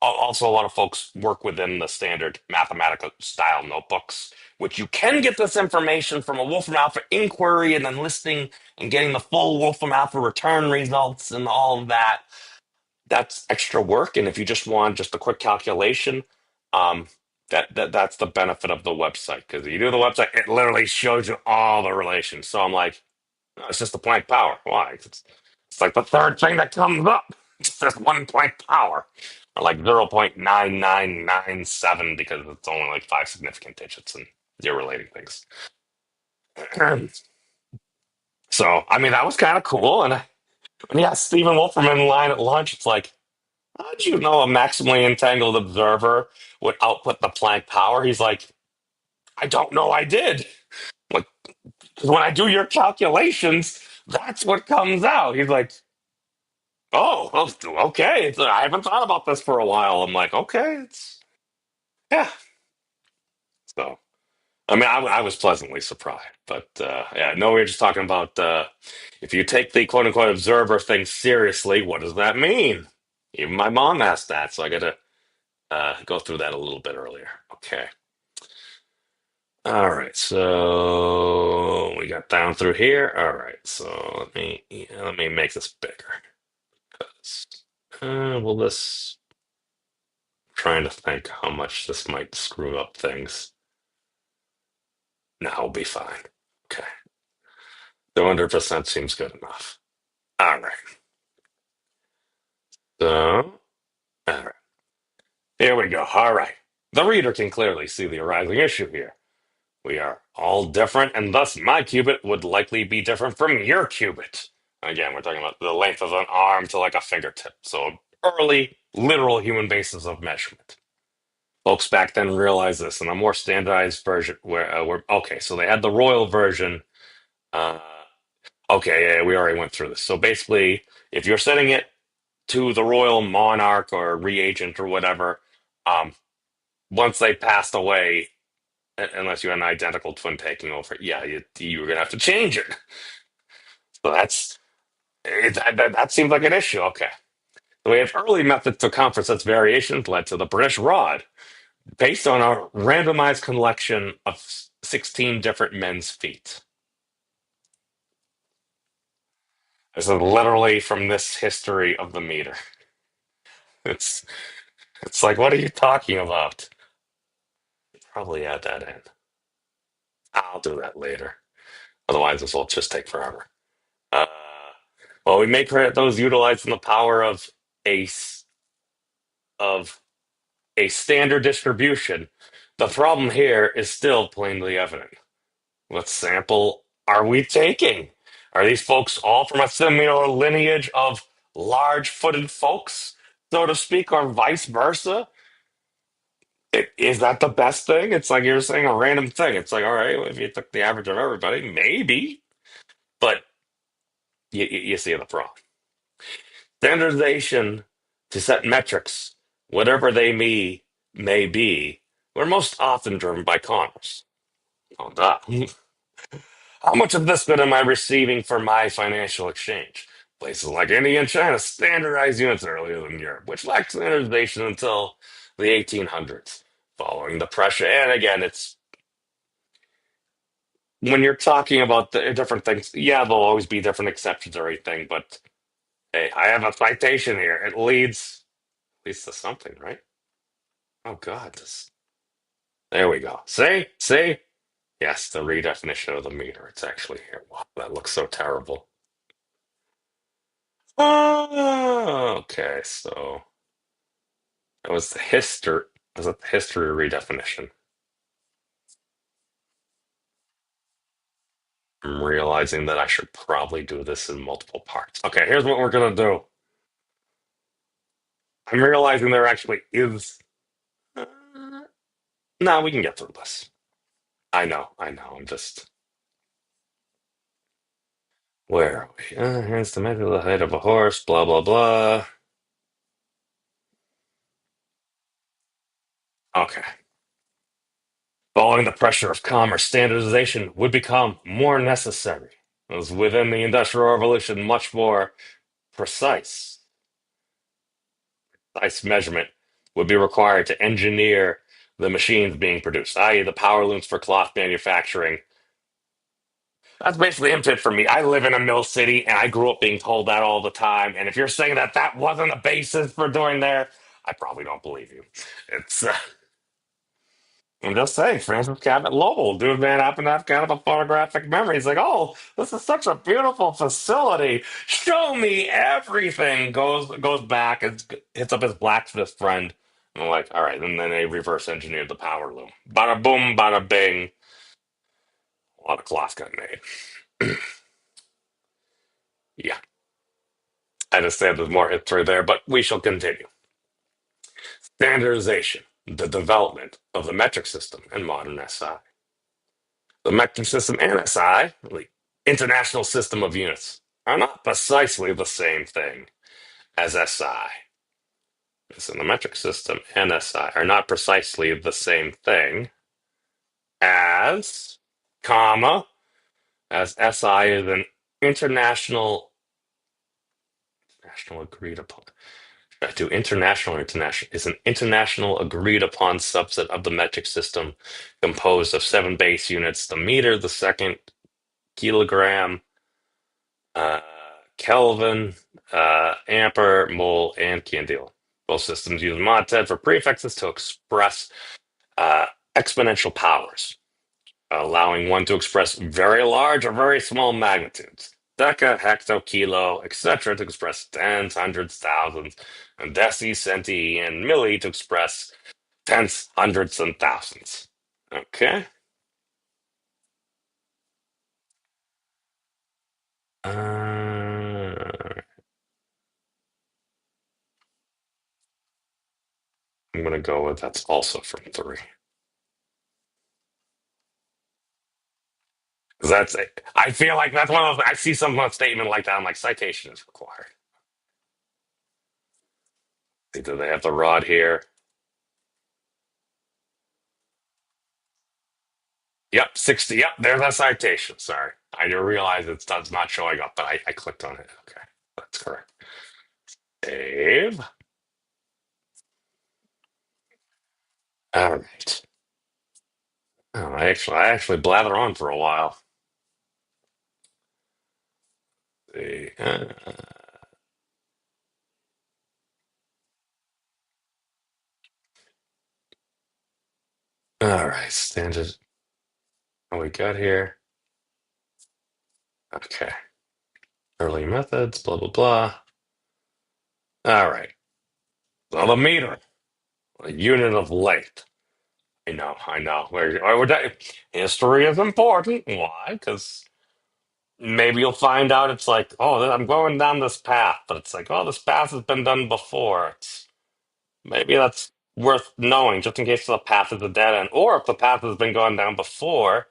Also, a lot of folks work within the standard mathematical style notebooks, which you can get this information from a Wolfram Alpha inquiry and then listing and getting the full Wolfram Alpha return results and all of that. That's extra work. And if you just want just a quick calculation, um, that's the benefit of the website. Because if you do the website, it literally shows you all the relations. So I'm like, no, it's just the Planck power. Why? It's like the third thing that comes up. It's just one Planck power. Or like 0.9997 because it's only like five significant digits and you're relating things. So, I mean, that was kind of cool. And when you asked Stephen Wolfram in line at lunch, it's like, how did you know a maximally entangled observer would output the Planck power? He's like, I don't know, I did. Like, 'cause when I do your calculations, that's what comes out. He's like, oh, well, okay. I haven't thought about this for a while. I'm like, okay, yeah. So, I mean, I was pleasantly surprised, but yeah, no, we were just talking about if you take the quote unquote observer thing seriously, what does that mean? Even my mom asked that, so I got to go through that a little bit earlier. Okay. All right, so we got down through here. All right, so let me make this bigger. 'Cause, will this? Trying to think how much this might screw up things. No, we'll be fine. Okay, 200% seems good enough. All right, so all right, here we go. All right, the reader can clearly see the arising issue here. We are all different, and thus my qubit would likely be different from your qubit. Again, we're talking about the length of an arm to like a fingertip. So early, literal human basis of measurement. Folks back then realized this in a more standardized version where okay, so they had the royal version. Uh, okay, yeah, we already went through this. So basically, if you're setting it to the royal monarch or reagent or whatever, um, once they passed away, unless you had an identical twin taking over, yeah, you were gonna have to change it. So that seems like an issue. Okay. So we have early methods to account for such variations led to the British rod, based on a randomized collection of 16 different men's feet. This is literally from this history of the meter. It's it's like, what are you talking about? Probably add that in. I'll do that later. Otherwise, this will just take forever. Uh, well, we may credit those utilizing the power a of a standard distribution. The problem here is still plainly evident. What sample are we taking? Are these folks all from a similar lineage of large-footed folks, so to speak, or vice versa? Is that the best thing? It's like you're saying a random thing. It's like, all right, well, if you took the average of everybody, maybe, but you see the problem. Standardization to set metrics, whatever they may be, were most often driven by commerce. Oh, duh. How much of this good am I receiving for my financial exchange? Places like India and China standardized units earlier than Europe, which lacked standardization until the 1800s. Following the pressure, and again, it's when you're talking about the different things, yeah, there'll always be different exceptions or anything, but hey, I have a citation here. It leads to something, right? Oh God, there we go. See? Yes, the redefinition of the meter. It's actually here. Wow, that looks so terrible. Oh, okay, so that was the history. Was it the history redefinition? I'm realizing that I should probably do this in multiple parts. Okay, here's what we're gonna do. I'm realizing there actually is. Uh, no, we can get through this. I know. I'm just. Where are we? Here's the measure of the height of a horse. Blah blah blah. Okay. Following the pressure of commerce, standardization would become more necessary. It was within the Industrial Revolution much more precise. Precise measurement would be required to engineer the machines being produced, i.e., the power looms for cloth manufacturing. That's basically input for me. I live in a mill city and I grew up being told that all the time. And if you're saying that that wasn't a basis for doing there, I probably don't believe you. It's I'm just saying, Francis Cabot Lowell, dude, man, happened to have kind of a photographic memory. He's like, oh, this is such a beautiful facility. Show me everything. Goes back and hits up his blacksmith friend. And I'm like, all right. And then they reverse engineered the power loom. Bada boom, bada bing. A lot of cloth got made. Yeah, I just said there's more history there, but we shall continue. Standardization, the development of the metric system in modern SI. The metric system and SI, the International System of Units, are not precisely the same thing as SI. So the metric system and SI are not precisely the same thing as, comma, as SI is an international, national agreed upon. To international or international is an international agreed upon subset of the metric system composed of seven base units: the meter, the second, kilogram, uh, Kelvin, ampere, mole, and candela. Both systems use mod 10 for prefixes to express uh, exponential powers, allowing one to express very large or very small magnitudes. Deca, hecto, kilo, etc. to express tens, hundreds, thousands, and deci, centi, and milli to express tenths, hundreds, and thousands. Okay. I'm going to go with that's also from three. 'Cause that's it. I feel like that's one of those. I see some statement like that. I'm like, citation is required. Do they have the rod here? Yep, 60. Yep, there's that citation. Sorry. I didn't realize it's not showing up, but I clicked on it. Okay, that's correct. Save. All right. Oh, I actually blather on for a while. See. All right, standard. What we got here? Okay. Early methods, blah, blah, blah. All right. So the meter, a unit of length. I know, I know. History is important. Why? Because maybe you'll find out it's like, oh, I'm going down this path, but it's like, oh, this path has been done before. Maybe that's worth knowing just in case the path is a dead end. Or if the path has been gone down before,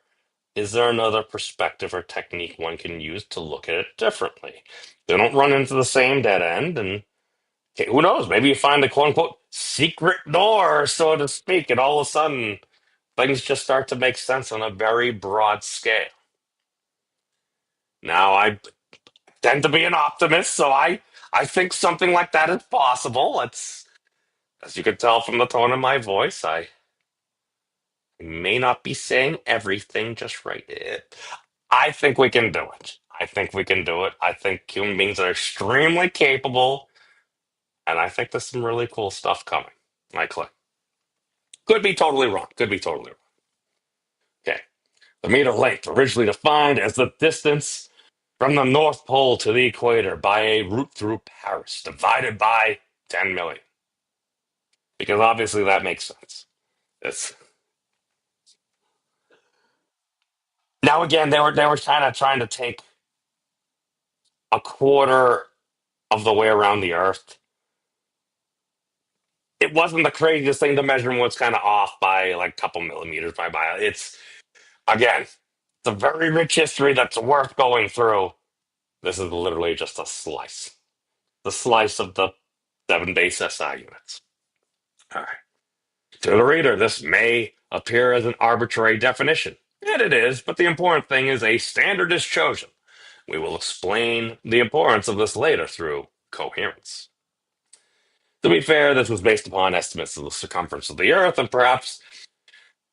is there another perspective or technique one can use to look at it differently? They don't run into the same dead end, and okay, who knows? Maybe you find a quote unquote secret door, so to speak, and all of a sudden things just start to make sense on a very broad scale. Now, I tend to be an optimist, so I think something like that is possible. It's as you can tell from the tone of my voice, I may not be saying everything just right. I think we can do it. I think we can do it. I think human beings are extremely capable, and I think there's some really cool stuff coming. Likely. Could be totally wrong. Could be totally wrong. Okay. The meter length, originally defined as the distance from the North Pole to the equator by a route through Paris, divided by 10 million. Because obviously that makes sense. It's now again they were kind of trying to take a quarter of the way around the Earth. It wasn't the craziest thing. The measurement was kind of off by like a couple millimeters by mile. It's again, it's a very rich history that's worth going through. This is literally just a slice, the slice of the seven base SI units. All right. To the reader, this may appear as an arbitrary definition, and it is, but the important thing is a standard is chosen. We will explain the importance of this later through coherence. To be fair, this was based upon estimates of the circumference of the Earth and perhaps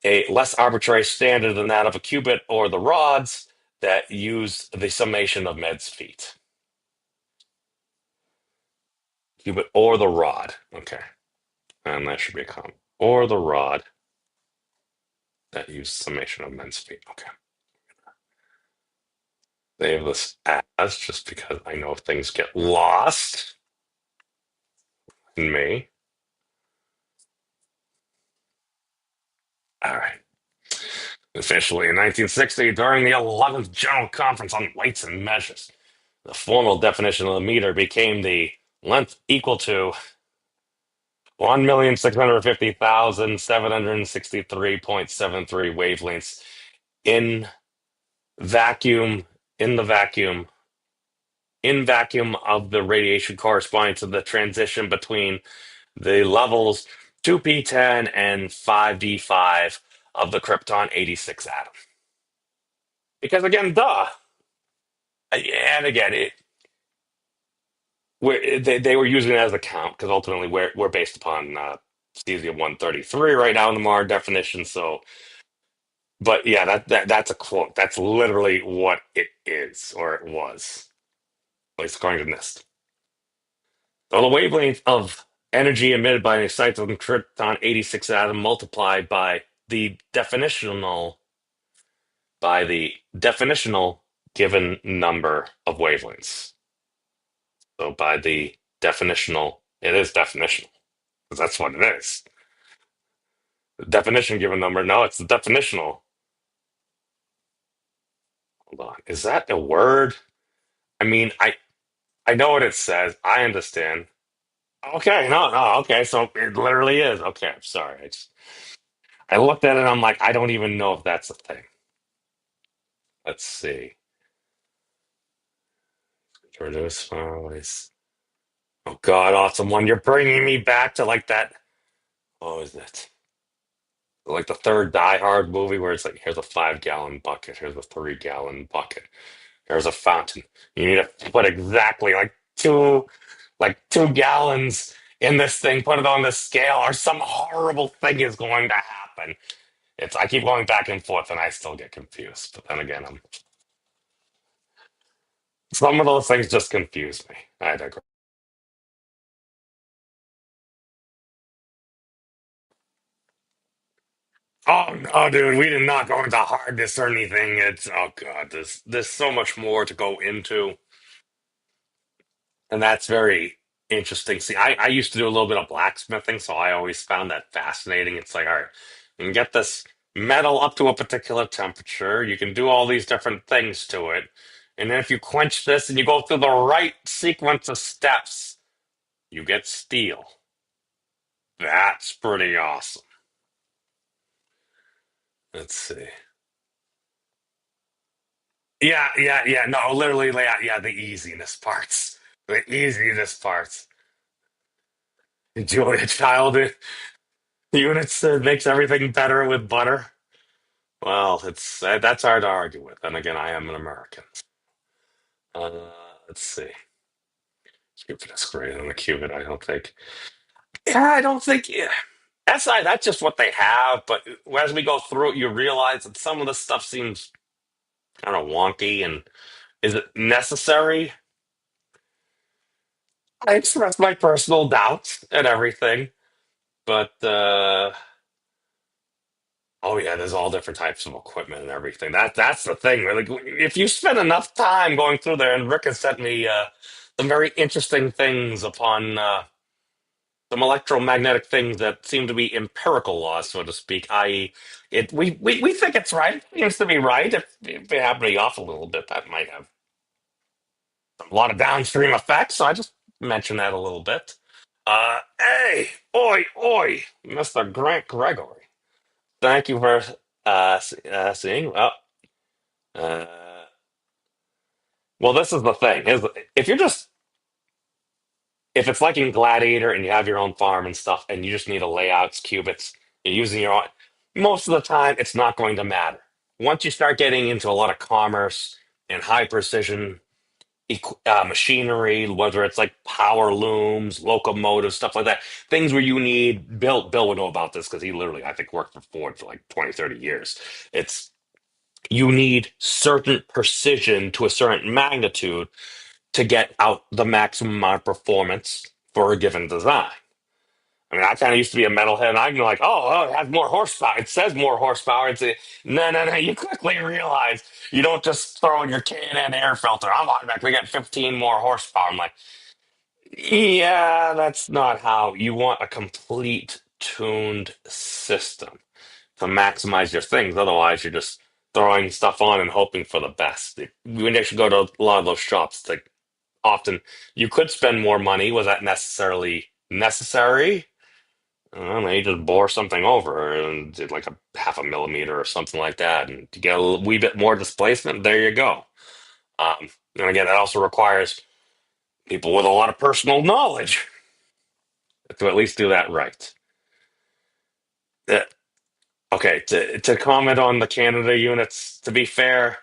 a less arbitrary standard than that of a cubit or the rods that used the summation of Med's feet. Cubit or the rod. Okay. And that should be a comma. Or the rod that used summation of men's feet. Okay. They have this as just because I know if things get lost in me. All right. Officially in 1960, during the 11th General Conference on Weights and Measures, the formal definition of the meter became the length equal to 1,650,763.73 wavelengths in vacuum, in the vacuum, in vacuum of the radiation corresponding to the transition between the levels 2p10 and 5d5 of the krypton 86 atom. Because again, duh. And again, they were using it as a count because ultimately we're based upon cesium 133 right now in the MAR definition. So, but yeah, that's a quote. That's literally what it is, or it was, at least according to NIST. So the wavelength of energy emitted by an excited krypton 86 atom multiplied by the definitional given number of wavelengths. So by the definitional, it is definitional because that's what it is. The definition given number. No, it's the definitional. Hold on. Is that a word? I mean, I know what it says. I understand. Okay, no. Okay, so it literally is. Okay, I'm sorry. I looked at it. And I'm like, I don't even know if that's a thing. Let's see. Introduce always. Oh God, awesome one. You're bringing me back to like that. What was it? Like the third Die Hard movie where it's like, here's a 5 gallon bucket, here's a 3 gallon bucket, here's a fountain. You need to put exactly like 2 gallons in this thing, put it on the scale, or some horrible thing is going to happen. I keep going back and forth and I still get confused. But then again, some of those things just confuse me. I digress. Oh no, dude, we did not go into hardness or anything. It's oh god, there's so much more to go into, and that's very interesting. See, I used to do a little bit of blacksmithing, so I always found that fascinating. It's like, all right, and get this metal up to a particular temperature. You can do all these different things to it. And then if you quench this and you go through the right sequence of steps, you get steel. That's pretty awesome. Let's see. Yeah. No, literally, yeah, the easiness parts. The easiness parts. Julia Child units makes everything better with butter. Well, it's that's hard to argue with. And again, I am an American. Uh, let's see. Cupid is greater than the qubit, I don't think. Yeah, I don't think. Yeah. That's just what they have. But as we go through it, you realize that some of the stuff seems kind of wonky. And is it necessary? I express my personal doubts and everything. But oh yeah, there's all different types of equipment and everything. That's the thing. Like, if you spend enough time going through there, and Rick has sent me some very interesting things upon some electromagnetic things that seem to be empirical laws, so to speak. I.e., we think it's right. It seems to be right. If it happened to be off a little bit, that might have a lot of downstream effects. So I just mentioned that a little bit. Hey, oi, Mr. Grant Gregory. Thank you for seeing. Uh, well, this is the thing: is if you're just if it's like in Gladiator and you have your own farm and stuff, and you just need to lay out qubits, you're using your own. Most of the time, it's not going to matter. Once you start getting into a lot of commerce and high precision machinery, whether it's like power looms, locomotives, stuff like that, things where you need Bill would know about this because he literally, I think, worked for Ford for like 20, 30 years. It's you need certain precision to a certain magnitude to get out the maximum amount of performance for a given design. I mean, I kind of used to be a metalhead, and I'm like, it has more horsepower. It says more horsepower. No. You quickly realize you don't just throw in your K&N air filter. I'm automatically get 15 more horsepower. I'm like, yeah, that's not how you want a complete tuned system to maximize your things. Otherwise, you're just throwing stuff on and hoping for the best. When you should go to a lot of those shops, like often you could spend more money. Was that necessarily necessary? I don't know, you just bore something over and did like a half a millimeter or something like that, and to get a wee bit more displacement, there you go. And again, that also requires people with a lot of personal knowledge to at least do that right. Uh, Okay, to comment on the Canada units, to be fair,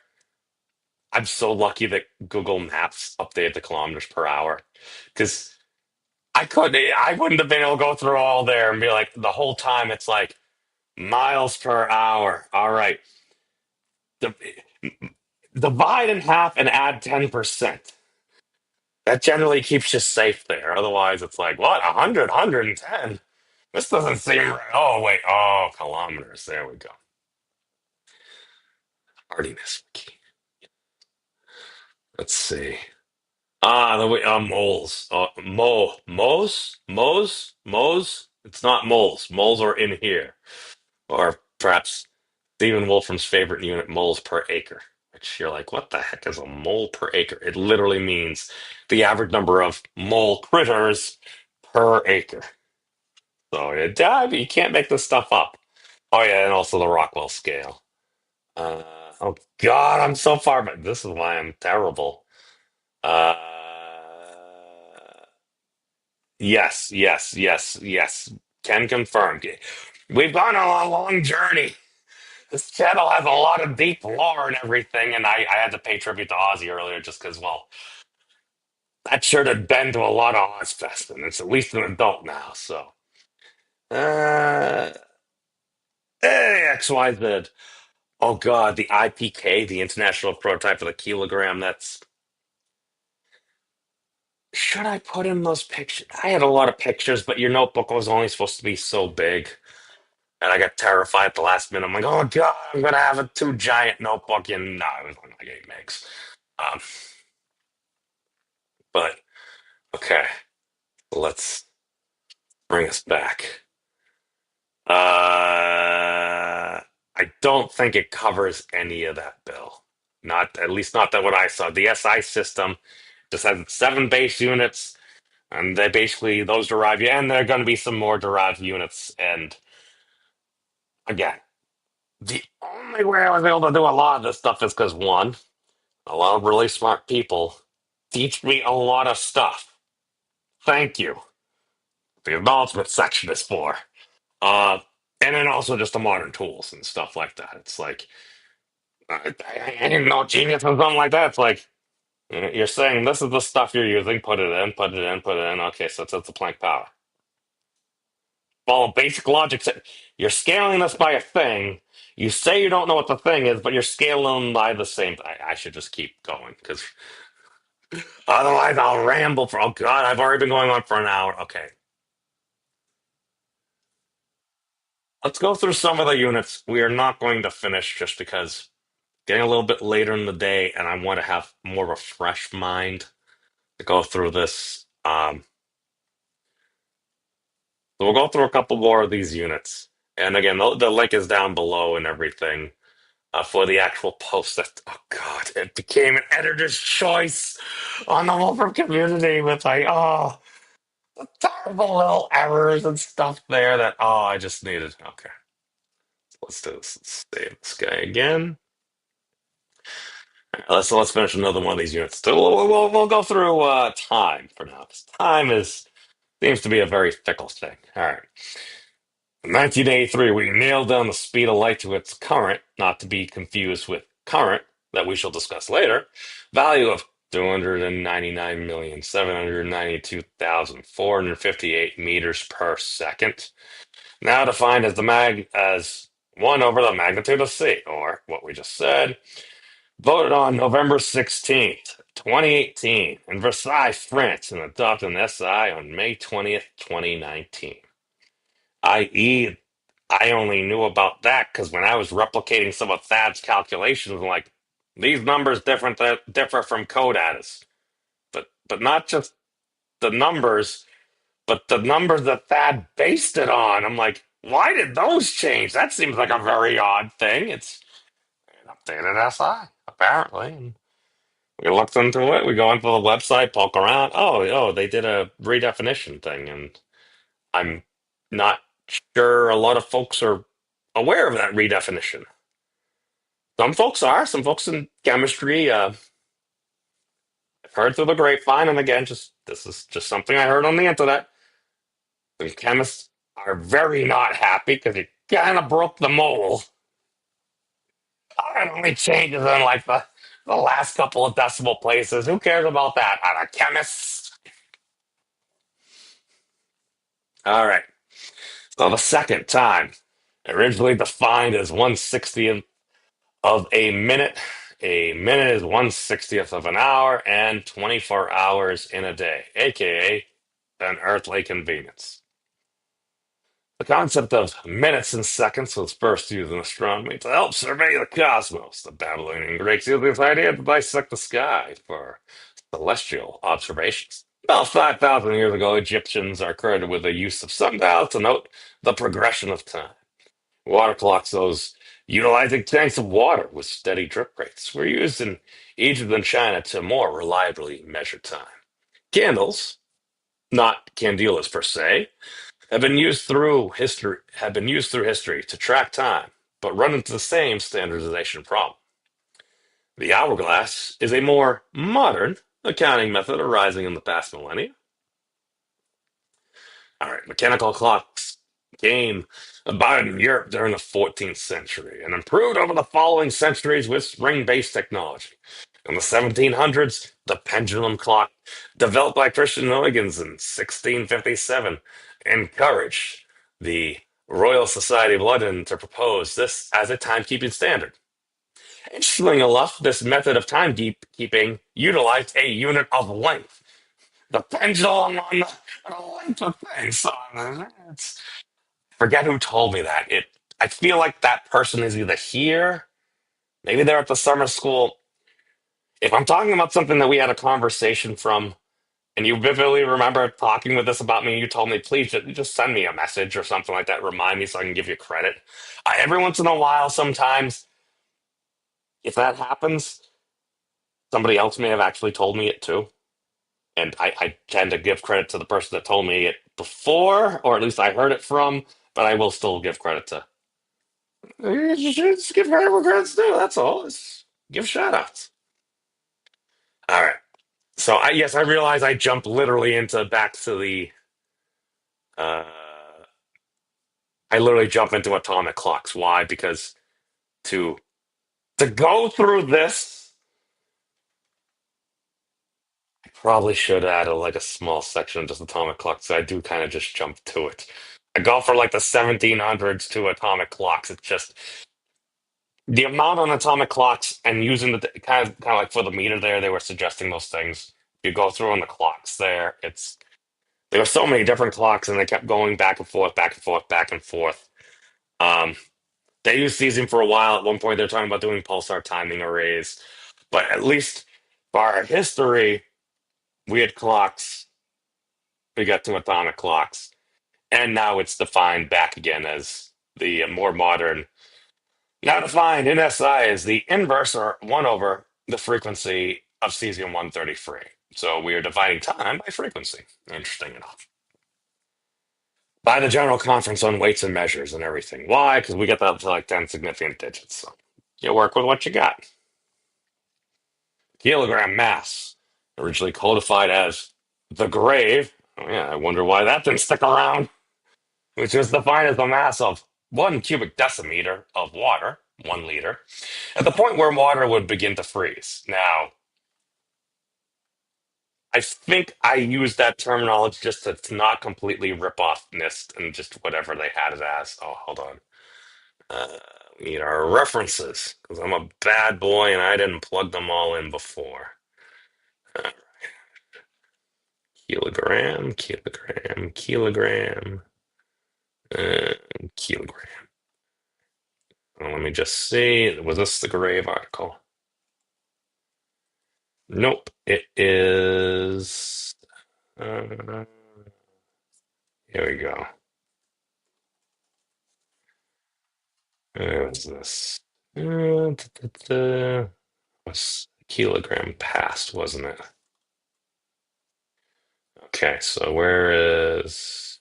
I'm so lucky that Google Maps updated the kilometers per hour because I wouldn't have been able to go through all there and be like, the whole time it's like miles per hour. All right, the, divide in half and add 10%. That generally keeps you safe there. Otherwise, it's like, what, 100, 110? This doesn't seem right. Oh, wait. Oh, kilometers. There we go. Hardiness. Let's see. Moles. Moles. It's not moles. Moles are in here, or perhaps Stephen Wolfram's favorite unit, moles per acre. Which you're like, what the heck is a mole per acre? It literally means the average number of mole critters per acre. So you can't make this stuff up. Oh yeah, and also the Rockwell scale. Uh, oh God, I'm so far, but this is why I'm terrible. Uh, yes. Can confirm. We've gone on a long journey. This channel has a lot of deep lore and everything, and I had to pay tribute to Ozzy earlier just because, well, that shirt had been to a lot of Ozfest, and it's at least an adult now, so. Uh, XYZ. Oh God, the IPK, the International Prototype for the Kilogram, that's. Should I put in those pictures? I had a lot of pictures, but your notebook was only supposed to be so big. And I got terrified at the last minute. I'm like, oh God, I'm gonna have a too giant notebook. And no, it was only like 8 megs. Um, but okay, let's bring us back. don't think it covers any of that, Bill. Not at least not that what I saw. The SI system just has seven base units, and they basically those derive, yeah, and there are going to be some more derived units. And again, the only way I was able to do a lot of this stuff is because one, a lot of really smart people teach me a lot of stuff. Thank you. The acknowledgement section is for. Uh, and then also just the modern tools and stuff like that. It's like I didn't know genius or something like that. It's like you're saying this is the stuff you're using. Put it in. Put it in. Put it in. Okay, so it's the Planck power. Follow basic logic. You're scaling this by a thing. You say you don't know what the thing is, but you're scaling them by the same. I should just keep going because otherwise I'll ramble for. Oh God, I've already been going on for an hour. Okay, let's go through some of the units. We are not going to finish just because getting a little bit later in the day, and I want to have more of a fresh mind to go through this. So we'll go through a couple more of these units. And again, the link is down below and everything for the actual post. That oh god, it became an editor's choice on the Wolfram community with like terrible little errors and stuff there that I just needed. Okay, let's do this. Let's save this guy again. Let's finish another one of these units. So we'll go through time for now. 'Cause time is seems to be a very fickle thing. All right. In 1983, we nailed down the speed of light to its current, not to be confused with current, that we shall discuss later, value of 299,792,458 meters per second, now defined as the mag as 1 over the magnitude of c, or what we just said, voted on November 16th, 2018, in Versailles, France, and adopted an SI on May 20th, 2019. I.e., I only knew about that because when I was replicating some of Thad's calculations, I'm like, these numbers different that differ from code adders. But not just the numbers, but the numbers that Thad based it on. I'm like, why did those change? That seems like a very odd thing. It's an updated SI, apparently. And we looked into it. We go into the website, poke around. Oh, they did a redefinition thing, and I'm not sure a lot of folks are aware of that redefinition. Some folks are. Some folks in chemistry, I've heard through the grapevine, and again, just this is just something I heard on the internet. The chemists are very not happy because it kind of broke the mold. It only changes in like the last couple of decimal places. Who cares about that? Are the chemists? All right. So the second time, originally defined as 1/60th of a minute. A minute is 1/60th of an hour and 24 hours in a day, aka an earthly convenience. The concept of minutes and seconds was first used in astronomy to help survey the cosmos. The Babylonian Greeks used this idea to dissect the sky for celestial observations. About 5,000 years ago, Egyptians are credited with the use of sundials to note the progression of time. Water clocks, those utilizing tanks of water with steady drip rates, were used in Egypt and China to more reliably measure time. Candles, not candelas per se, have been used through history to track time, but run into the same standardization problem. The hourglass is a more modern accounting method arising in the past millennia. All right, mechanical clocks came about in Europe during the 14th century and improved over the following centuries with spring-based technology. In the 1700s, the pendulum clock, developed by Christian Huygens in 1657, encouraged the Royal Society of London to propose this as a timekeeping standard. Interestingly enough, this method of timekeeping utilized a unit of length, the pendulum on the length of things. So it's, forget who told me that. I feel like that person is either here, maybe they're at the summer school. If I'm talking about something that we had a conversation from, And you vividly remember talking with us about me. You told me, please just send me a message or something like that. Remind me so I can give you credit. Every once in a while, sometimes, if that happens, somebody else may have actually told me it too. And I tend to give credit to the person that told me it before, or at least I heard it from, but I will still give credit to. You should just give credit where credit's due. That's all. Just give shout outs. All right. So yes, I realize I jumped literally into back to the uh I literally jump into atomic clocks. Why? Because to to go through this, I probably should add like a small section of just atomic clocks. So I do kind of just jump to it. I go for like the 1700s to atomic clocks. It's just the amount on atomic clocks and using the kind of like for the meter there, they were suggesting those things. You go through on the clocks there. There were so many different clocks, and they kept going back and forth, back and forth, back and forth. Um, they used cesium for a while. At one point, they're talking about doing pulsar timing arrays, but at least for our history, we had clocks. We got to atomic clocks, and now it's defined back again as the more modern. Now defined in SI as the inverse or 1 over the frequency of cesium 133. So we are dividing time by frequency. Interesting enough. By the General Conference on Weights and Measures and everything. Why? Because we get that to like 10 significant digits. So you work with what you got. Kilogram mass, originally codified as the grave. Oh, yeah, I wonder why that didn't stick around. Which was defined as the mass of 1 cubic decimeter of water, 1 liter, at the point where water would begin to freeze. Now, I think I used that terminology just to not completely rip off NIST and just whatever they had it as. Oh, hold on. We need our references because I'm a bad boy and I didn't plug them all in before. Uh, kilogram, uh, kilogram. Well, let me just see. Was this the grave article? Nope. It is. Uh, here we go. Where was this? Was kilogram past, wasn't it? Okay, so where's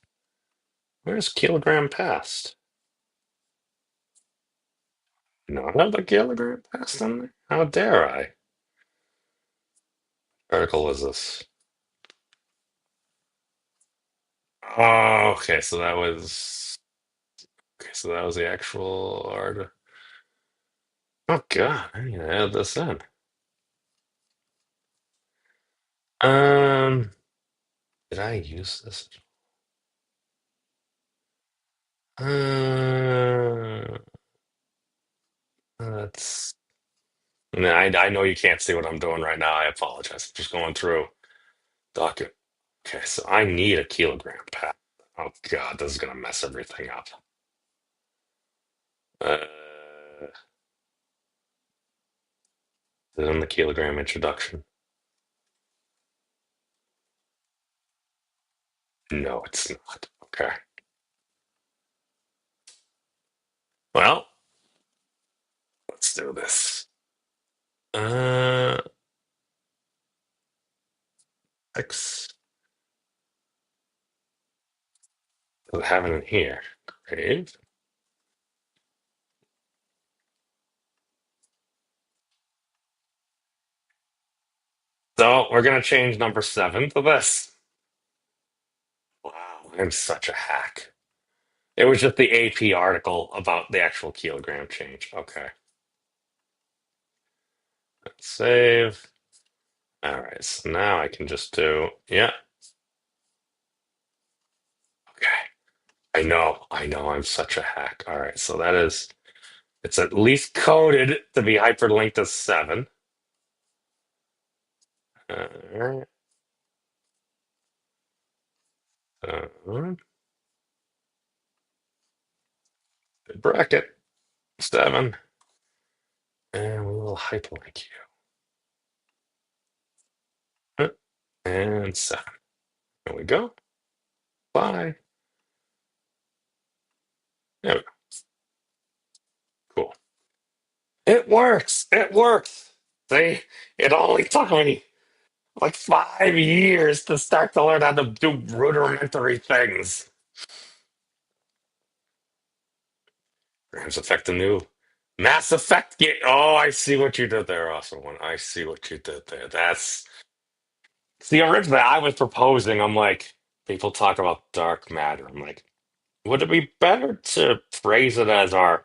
kilogram past? Not have a kilogram past on there? How dare I? Article is this? Oh, okay, so that was the actual art. Oh God, I need to add this in. Um, did I use this? Uh, that's. No, I know you can't see what I'm doing right now. I apologize. I'm just going through document. Okay, so I need a kilogram pack. Oh God, this is gonna mess everything up. Uh, is it in the kilogram introduction? No, it's not. Okay. Well, let's do this. Uh, X. Does it have it in here? Great. So we're gonna change number 7 to this. Wow, I'm such a hack. It was just the AP article about the actual kilogram change. Okay. Let's save. All right, so now I can just do, yeah. Okay. I know, I'm such a hack. All right, so it's at least coded to be hyperlinked to 7. All right. Uh, bracket 7, and we will hyperlink you. and 7. There we go. Bye. There we go. Cool. It works. It works. See, it only took me like 5 years to start to learn how to do rudimentary things. Grams affect the new Mass Effect game. Oh, I see what you did there, awesome one. I see what you did there. That's see, originally I was proposing, I'm like, people talk about dark matter. I'm like, would it be better to phrase it as our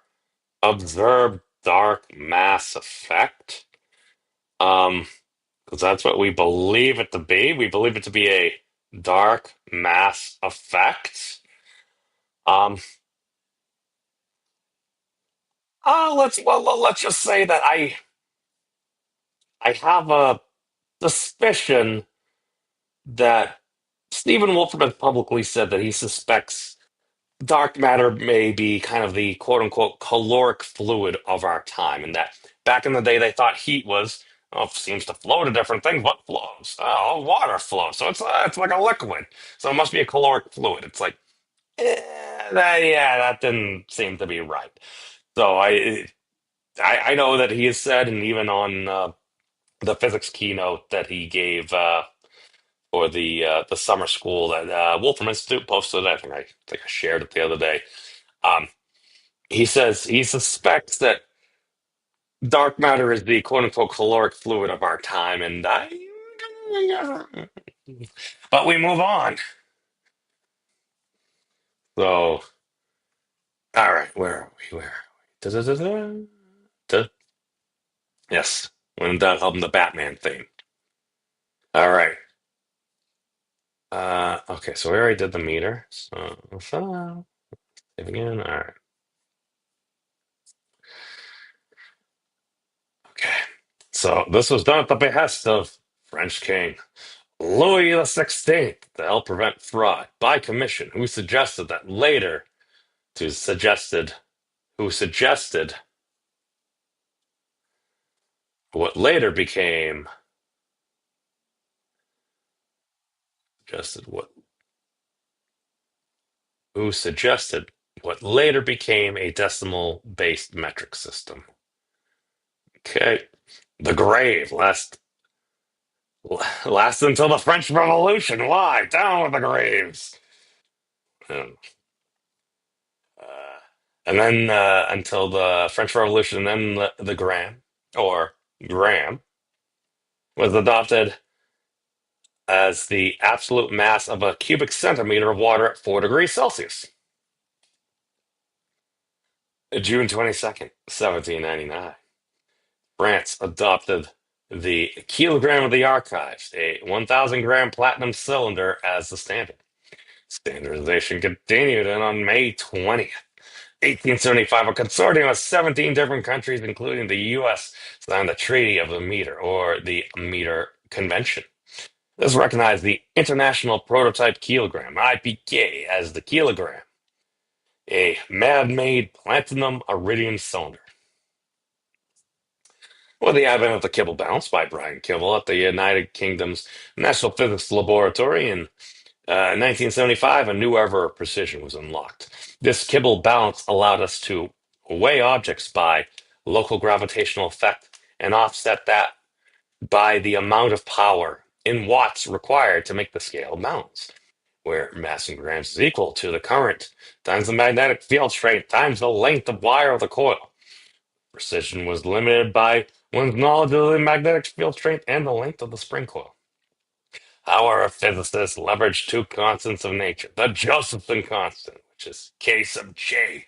observed dark mass effect? Um, because that's what we believe it to be. We believe it to be a dark mass effect. Um, let's just say that I have a suspicion that Stephen Wolfram has publicly said that he suspects dark matter may be kind of the quote unquote caloric fluid of our time, and that back in the day they thought heat was, oh, seems to flow to different things. What flows? Oh, water flows. So it's like a liquid. So it must be a caloric fluid. It's like, yeah, that didn't seem to be right. So I know that he has said, and even on the physics keynote that he gave for the summer school that Wolfram Institute posted, I think I shared it the other day. Um, he says he suspects that dark matter is the quote unquote caloric fluid of our time, and I. But we move on. So, all right, where are we? Where are we? Da-da-da-da. Da- Yes, when done helping the Batman theme. All right. Okay, so we already did the meter. So save again. All right. Okay. So this was done at the behest of French King Louis XVI to help prevent fraud by commission, to suggested who suggested what later became suggested what who suggested what later became a decimal based metric system. Okay. The grave last until the French Revolution. Why? Down with the graves. Um, uh, and then until the French Revolution, then the gram or gram was adopted as the absolute mass of a cubic centimeter of water at 4 degrees Celsius. June 22nd, 1799. France adopted the kilogram of the archives, a 1,000 gram platinum cylinder, as the standard. Standardization continued, and on May 20th, 1875, a consortium of 17 different countries, including the U.S., signed the Treaty of the Meter, or the Meter Convention. This recognized the International Prototype Kilogram, IPK, as the kilogram, a man-made platinum iridium cylinder. With the advent of the Kibble balance by Brian Kibble at the United Kingdom's National Physics Laboratory in 1975, a new era of precision was unlocked. This Kibble balance allowed us to weigh objects by local gravitational effect and offset that by the amount of power in watts required to make the scale balance, where mass in grams is equal to the current times the magnetic field strength times the length of wire of the coil. Precision was limited by one's knowledge of the magnetic field strength and the length of the spring coil. Our physicists leveraged two constants of nature. The Josephson constant, which is K sub J,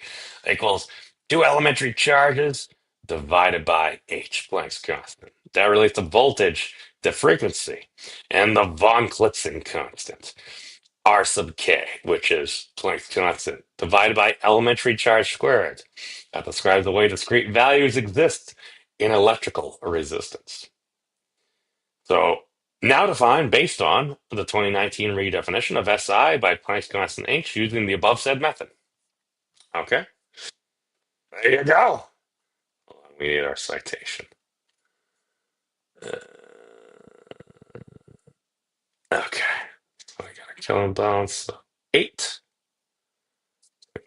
equals two elementary charges divided by H, Planck's constant. That relates the voltage to frequency. And the von Klitzen constant, R sub K, which is Planck's constant, divided by elementary charge squared. That describes the way discrete values exist in electrical resistance. So now defined based on the 2019 redefinition of SI by Planck's constant H using the above said method. Okay, there you go. We need our citation. Uh, Okay. So I got a kilobalance of 8.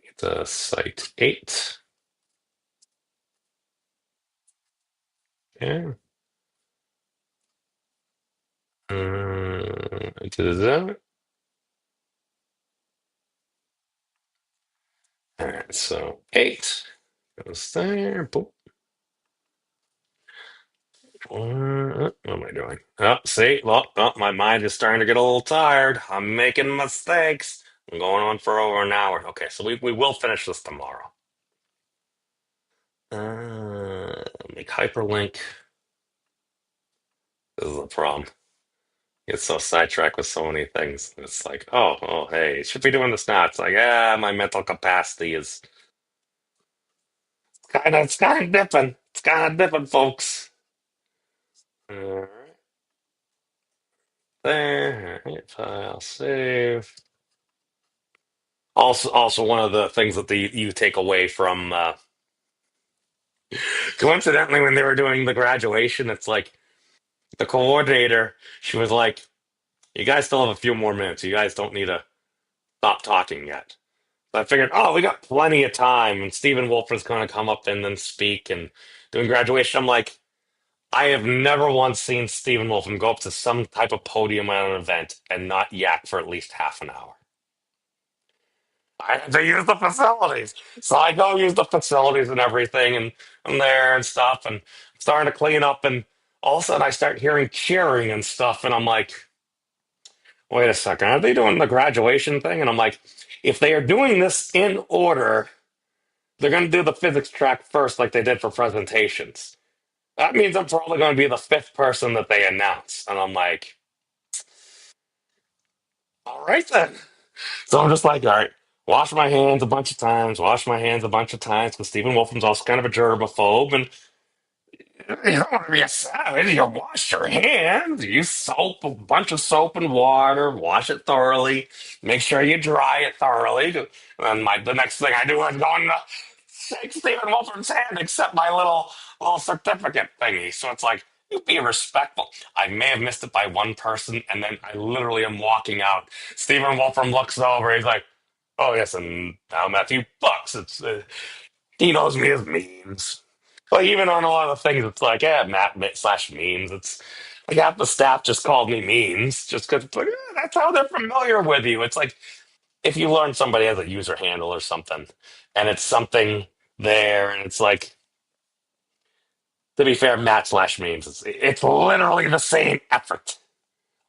Get the site 8. Yeah. Da-da-da. All right, so 8 goes there. Boop. What am I doing? Oh, see, well, my mind is starting to get a little tired. I'm making mistakes. I'm going on for over an hour. Okay, so we will finish this tomorrow. Make hyperlink. This is the problem. Get so sidetracked with so many things. It's like, oh, hey, should be doing this now. It's like, my mental capacity is it's kind of dipping. It's kind of dipping, folks. All right, there. All right, file save. Also, one of the things that you take away from coincidentally, when they were doing the graduation, it's like the coordinator. She was like, "You guys still have a few more minutes. You guys don't need to stop talking yet." So I figured, oh, we got plenty of time, and Stephen Wolf is going to come up and then speak and doing graduation. I'm like, I have never once seen Stephen Wolfram go up to some type of podium at an event and not yak for at least half an hour. I had to use the facilities. So I go use the facilities and everything, and I'm there and stuff, and I'm starting to clean up, and all of a sudden I start hearing cheering and stuff, and I'm like, wait a second, are they doing the graduation thing? And I'm like, if they are doing this in order, they're going to do the physics track first, like they did for presentations. That means I'm probably going to be the fifth person that they announce. And I'm like, all right then. So I'm just like, all right, wash my hands a bunch of times, wash my hands a bunch of times, because Stephen Wolfram's also kind of a germaphobe. And you don't want to be a savage. You wash your hands, use soap, a bunch of soap and water, wash it thoroughly, make sure you dry it thoroughly. And the next thing I do is go and shake Stephen Wolfram's hand, accept my little certificate thingy. So it's like, you be respectful. I may have missed it by one person, and then I literally am walking out. Stephen Wolfram looks over. He's like, "Oh yes, and now Matthew Bucks. It's he knows me as memes." Like even on a lot of things, it's like, yeah, slash memes. It's like half the staff just called me memes just because it's like, that's how they're familiar with you. It's like if you learn somebody has a user handle or something, and it's something there, and it's like, to be fair, Matt slash memes, it's literally the same effort.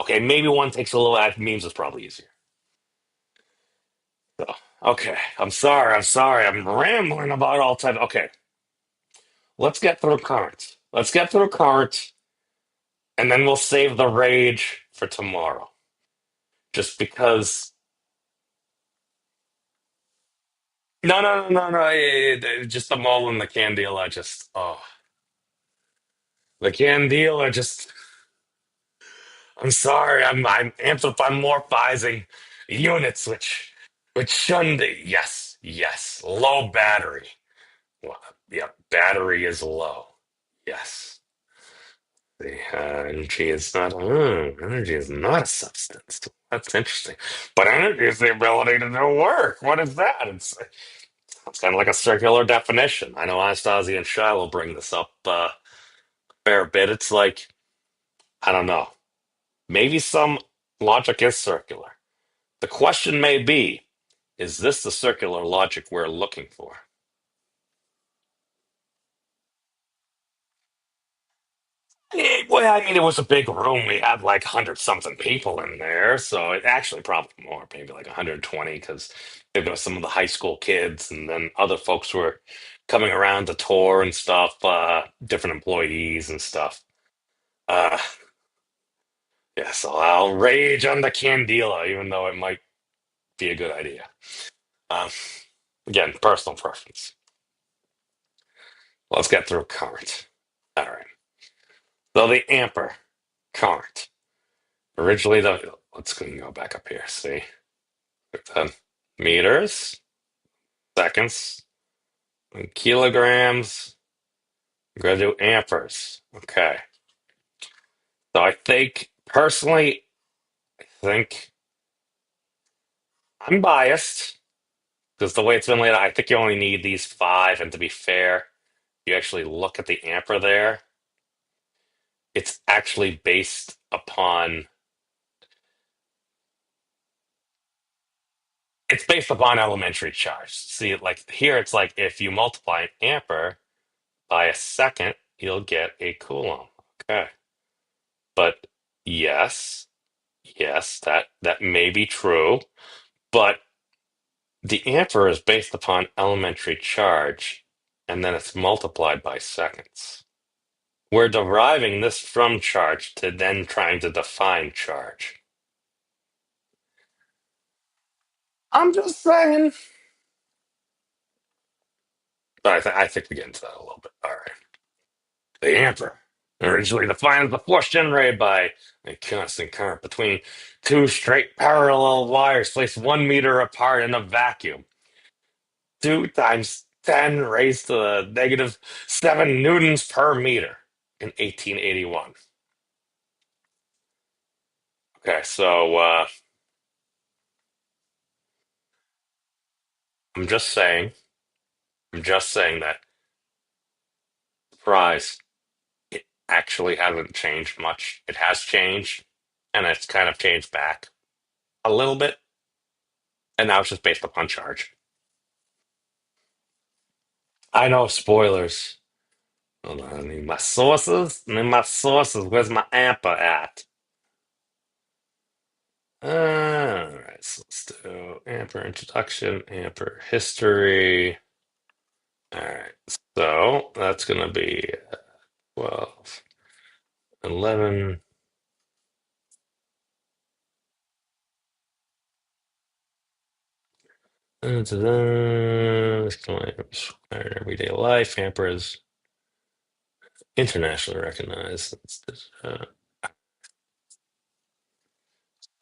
Okay, maybe one takes a little out. Memes is probably easier. So, okay, I'm sorry, I'm rambling about all time. Okay, let's get through current. Let's get through current, and then we'll save the rage for tomorrow. Just because. No. Just the mole and the candela. The candela. I'm sorry. I'm anthropomorphizing units, which shouldn't. Yes. Low battery. Well, yeah, battery is low. Yes. The energy is not a substance. That's interesting. But energy is the ability to do work. What is that? It's kind of like a circular definition. I know Anastasia and Shai will bring this up a fair bit. It's like, I don't know. Maybe some logic is circular. The question may be, is this the circular logic we're looking for? Well, I mean, it was a big room. We had like 100 something people in there. So it actually probably more, maybe like 120, because there was some of the high school kids and then other folks were coming around to tour and stuff, different employees and stuff. Uh, yeah, so I'll rage on the Candela, even though it might be a good idea. Um, Again, personal preference. Let's get through current. All right. So the ampere current. Originally, let's go back up here. See, 10 meters, seconds, and kilograms. We're gonna do amperes. Okay. So I think personally, think I'm biased because the way it's been laid out, I think you only need these five. And to be fair, you actually look at the ampere there, it's actually based upon elementary charge. See, like here, it's like if you multiply an ampere by a second, you'll get a coulomb. Okay, but yes, yes, that may be true, but the ampere is based upon elementary charge, and then it's multiplied by seconds. We're deriving this from charge to then trying to define charge. I'm just saying. But I think we get into that a little bit. All right. The ampere, originally defined as the force generated by a constant current between two straight parallel wires placed 1 meter apart in a vacuum. 2 times 10 raised to the negative 7 newtons per meter in 1881. Okay, so I'm just saying, that surprise, it actually hasn't changed much. It has changed, and it's kind of changed back a little bit, and now it's just based upon charge. I know, spoilers. Hold on, I need my sources. Where's my AMPA at? Alright, so let's do Ampere introduction, Ampere history. Alright, so that's going to be 12, 11. It's everyday life. Ampere is internationally recognized.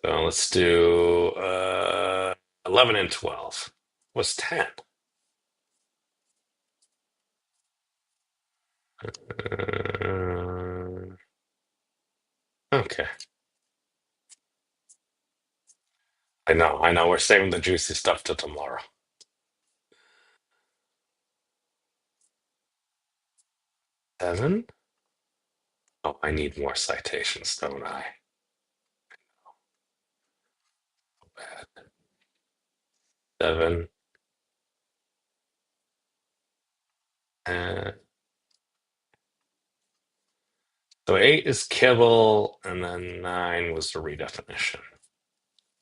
So let's do 11 and 12. What's 10? Okay. I know. We're saving the juicy stuff to tomorrow. 7? Oh, I need more citations, don't I? Bad. 7. Uh, so 8 is kibble, and then 9 was the redefinition.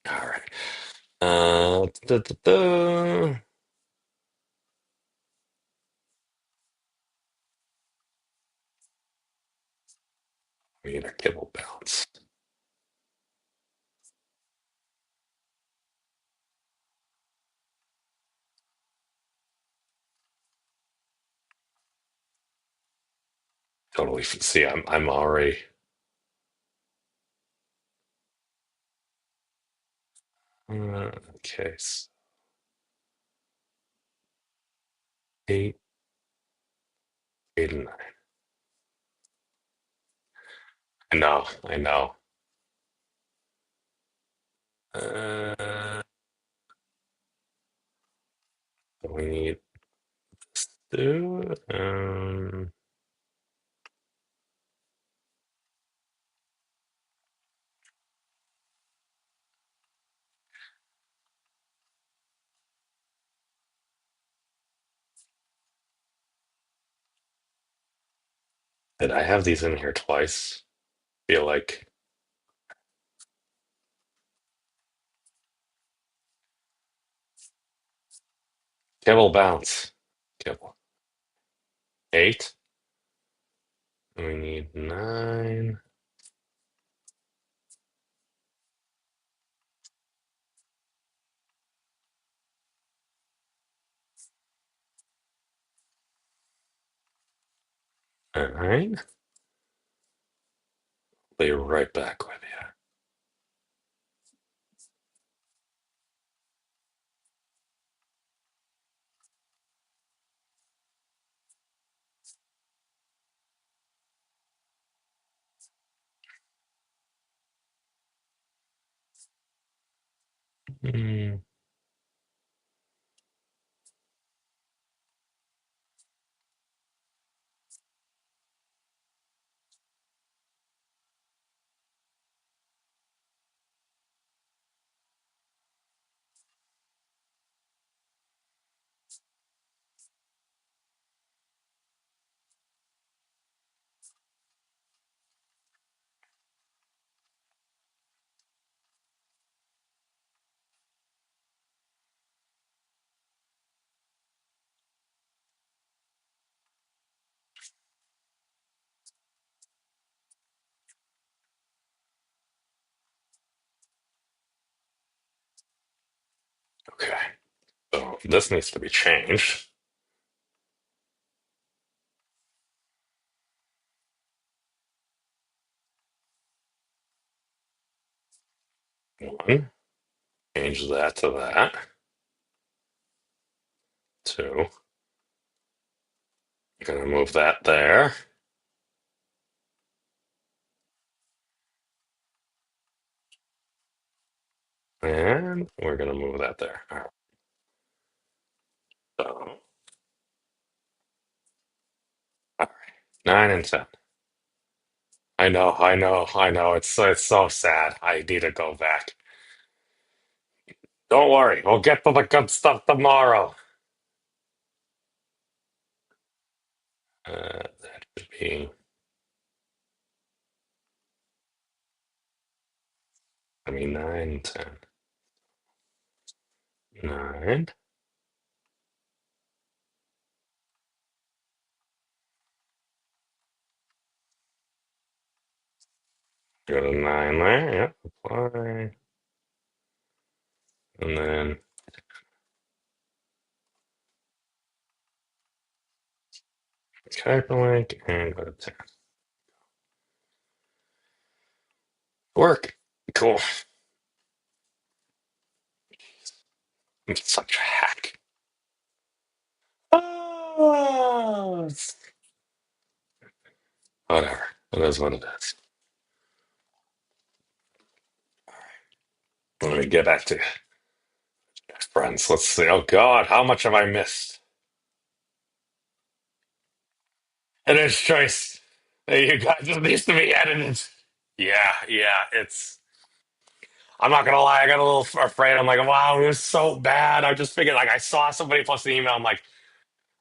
All right. Da, da, da. We need a kibble balance. Totally. See, I'm already. Okay. 8, 8 and 9. I know. I know. Uh, we need to. Did I have these in here twice? Feel like kibble bounce. Kibble. 8. We need 9. All right. Be right back with you. Hmm. Okay. So this needs to be changed. One. Change that to that. Two. Gonna move that there. And we're gonna move that there. All right. So, all right. 9 and 10. I know. It's so sad. I need to go back. Don't worry, we'll get to the good stuff tomorrow. That should be, I mean, 9, 10. 9. Go to 9 there. Yep. Apply. And then hyperlink and go to 10. Work. Cool. I'm such a hack. Oh, whatever. It is what it is. Let me get back to friends. Let's see. Oh God, how much have I missed? It is choice. Hey, you guys, it needs to be edited. Yeah. I'm not gonna lie. I got a little afraid. I'm like, wow, it was so bad. I just figured, like, I saw somebody post an email. I'm like,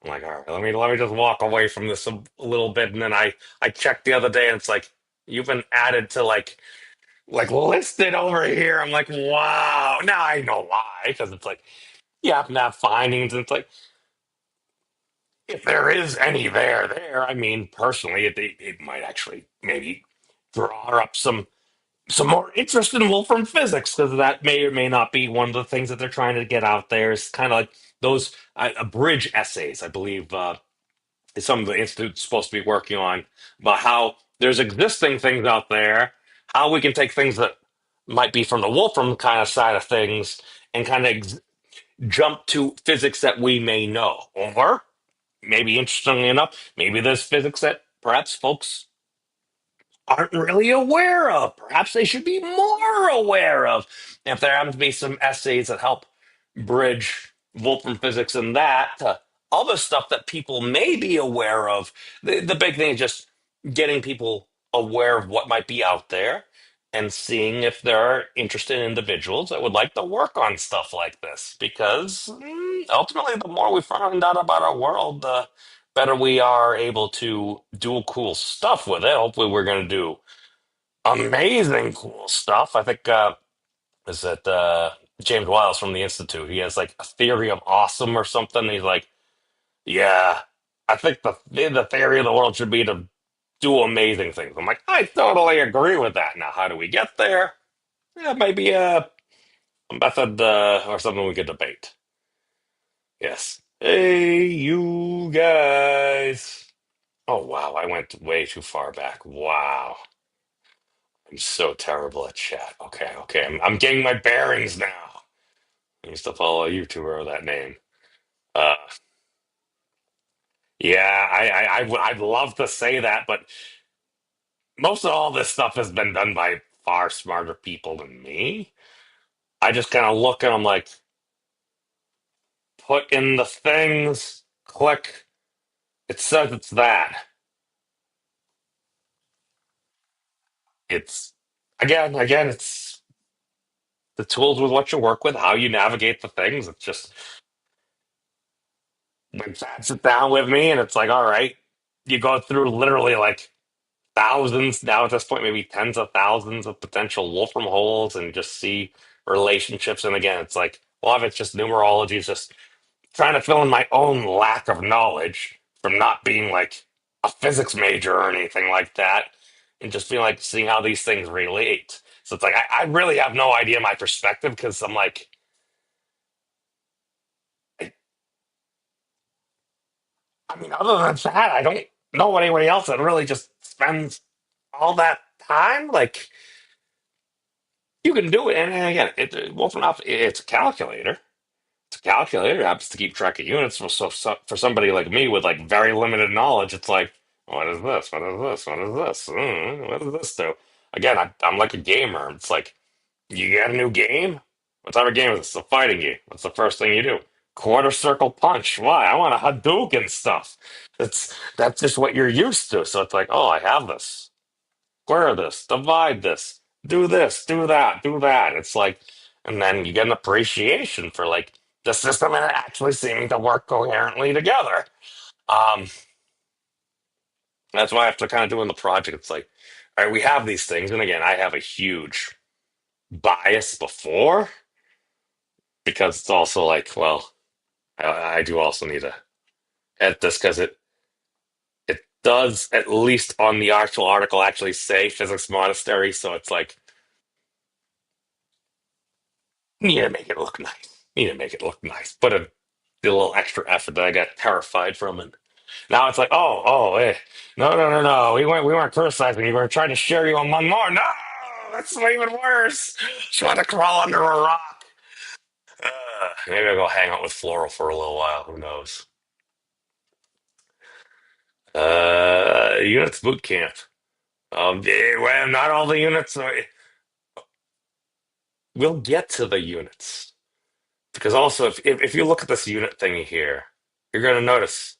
all right, let me just walk away from this a little bit. And then I checked the other day, and it's like you've been added to like listed over here. I'm like, wow. Now I know why, because it's like you happen to have findings, and it's like if there is any there. I mean, personally, it might actually maybe draw up some more interest in Wolfram Physics, because that may or may not be one of the things that they're trying to get out there. Is kind of like those bridge essays, I believe. Is some of the institute's supposed to be working on about how there's existing things out there, how we can take things that might be from the Wolfram kind of side of things and kind of jump to physics that we may know, or maybe interestingly enough, maybe there's physics that perhaps folks aren't really aware of. Perhaps they should be more aware of. If there happen to be some essays that help bridge Wolfram physics and that to other stuff that people may be aware of, the big thing is just getting people aware of what might be out there and seeing if there are interested individuals that would like to work on stuff like this. Because ultimately, the more we find out about our world, the better we are able to do cool stuff with it. Hopefully, we're going to do amazing cool stuff. I think is that James Wiles from the Institute. He has like a theory of awesome or something. He's like, yeah, I think the theory of the world should be to do amazing things. I'm like, I totally agree with that. Now, how do we get there? Yeah, maybe a method or something we could debate. Yes. Hey, you guys. Oh, wow. I went way too far back. Wow. I'm so terrible at chat. Okay. I'm getting my bearings now. I used to follow a YouTuber with that name. Uh, yeah, I'd love to say that, but most of all this stuff has been done by far smarter people than me. I just kind of look and I'm like, put in the things, click. It says it's that. It's again, it's the tools with what you work with, how you navigate the things. It's just when Chad sits down with me and it's like, all right, you go through literally like thousands now at this point, maybe tens of thousands of potential Wolfram holes and just see relationships. And again, it's like a lot of it's just numerology, it's just trying to fill in my own lack of knowledge from not being like a physics major or anything like that, and just being like seeing how these things relate. So it's like I really have no idea my perspective because I'm like, I, I mean, other than that, I don't know anybody else that really just spends all that time. Like you can do it, and again, Wolfram Alpha, it's a calculator. It's a calculator. It happens to keep track of units. For somebody like me with like very limited knowledge, it's like, what is this? What is this? What is this? What does this do? Again, I'm like a gamer. It's like you get a new game. What type of game is this? It's a fighting game. What's the first thing you do? Quarter circle punch. Why? I want a Hadouken stuff. That's just what you're used to. So it's like, oh, I have this. Square this. Divide this. Do that. Do that. It's like, and then you get an appreciation for like the system and it actually seeming to work coherently together. Um, that's why after kind of doing the project, it's like, all right, we have these things, and again, I have a huge bias before because it's also like, well, I do also need to edit this because it does at least on the actual article actually say Physics Monastery, so it's like need to make it look nice. Need to make it look nice. Put a little extra effort that I got terrified from, and now it's like, no. We weren't criticizing you. We were trying to share you among more. No, that's even worse. Trying to crawl under a rock. Maybe I'll go hang out with Floral for a little while. Who knows? Units boot camp. Yeah, well, not all the units. We'll get to the units because also, if you look at this unit thingy here, you're going to notice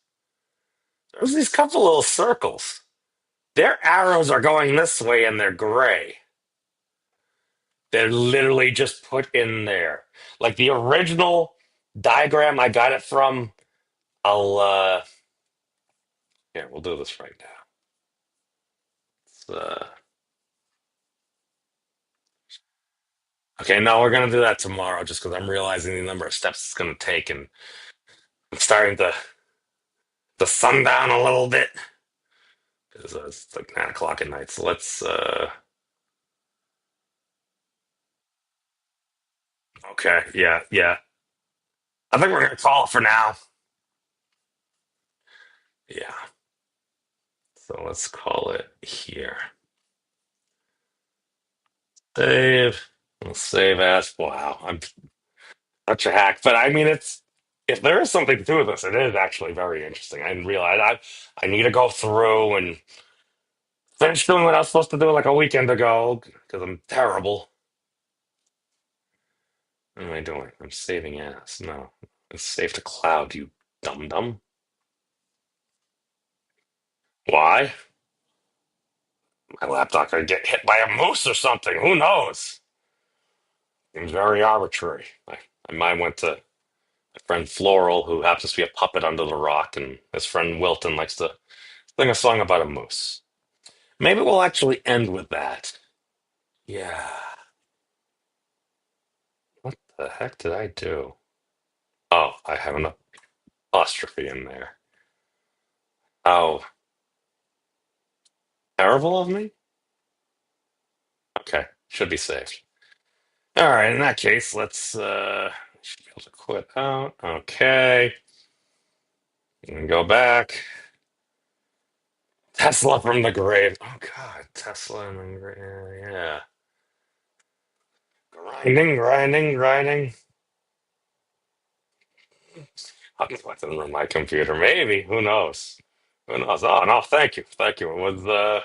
there's these couple little circles. Their arrows are going this way and they're gray. They're literally just put in there. Like the original diagram I got it from, I'll here, we'll do this right now. Okay, no, we're gonna do that tomorrow just because I'm realizing the number of steps it's gonna take and I'm starting to sundown a little bit. It's like 9 o'clock at night. So let's okay, yeah. I think we're gonna call it for now. Yeah. So let's call it here. Save. We'll save as. Wow, I'm such a hack. But I mean, it's if there is something to do with this, it is actually very interesting. I didn't realize I need to go through and finish doing what I was supposed to do like a weekend ago because I'm terrible. What am I doing? I'm saving as. No, it's save to cloud. You dum dum. Why? My laptop could get hit by a moose or something. Who knows? Seems very arbitrary. I mine went to my friend Floral, who happens to be a puppet under the rock, and his friend Wilton likes to sing a song about a moose. Maybe we'll actually end with that. Yeah. What the heck did I do? Oh, I have an apostrophe in there. Oh, terrible of me? Okay, should be saved. All right, in that case, let's should be able to quit out. Okay. And go back. Tesla from the grave. Oh God, Tesla in the grave. Yeah. Grinding. I'll just let them run my computer. Maybe. Who knows? Who knows? Oh no, thank you. Thank you. It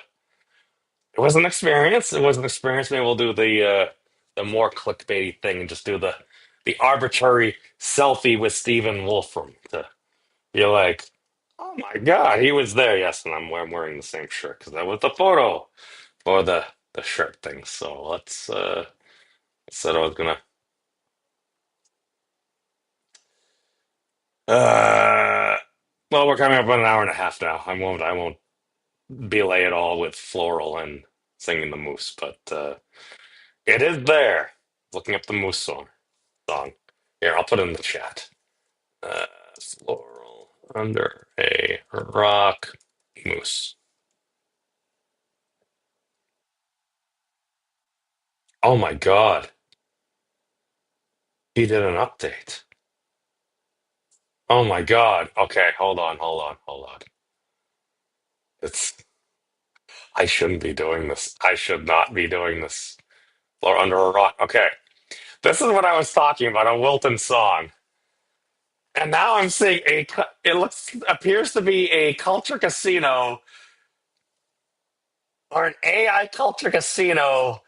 was an experience. It was an experience. Maybe we'll do the more clickbaity thing and just do the arbitrary selfie with Stephen Wolfram to be like, oh my God, he was there. Yes, and I'm wearing the same shirt because that was the photo for the shirt thing. So let's said I was gonna uh well, we're coming up on an hour and a half now. I won't belay it all with floral and singing the moose, but it is there. Looking up the moose song. Here, I'll put it in the chat. Uh, Floral under a rock moose. Oh my God. He did an update. Oh my God. Okay, hold on. It's I shouldn't be doing this. I should not be doing this. Or under a rock. Okay. This is what I was talking about, a Wilton song. And now I'm seeing it looks appears to be a culture casino or an AI culture casino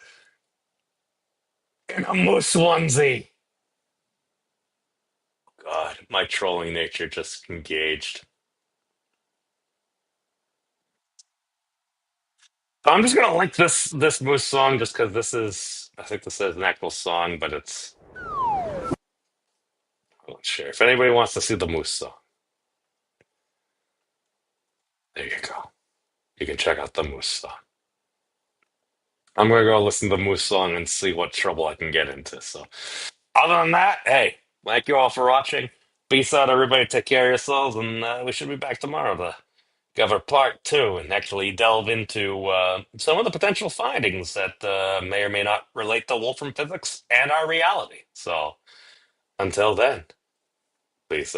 in a moose onesie. God, my trolling nature just engaged. I'm just gonna link this Moose song just because this is I think this is an actual song, but it's I'm not sure. If anybody wants to see the Moose song, there you go. You can check out the Moose song. I'm gonna go listen to the Moose song and see what trouble I can get into. So other than that, hey, thank you all for watching. Peace out, everybody. Take care of yourselves, and we should be back tomorrow to cover part two and actually delve into some of the potential findings that may or may not relate to Wolfram physics and our reality. So until then, peace out.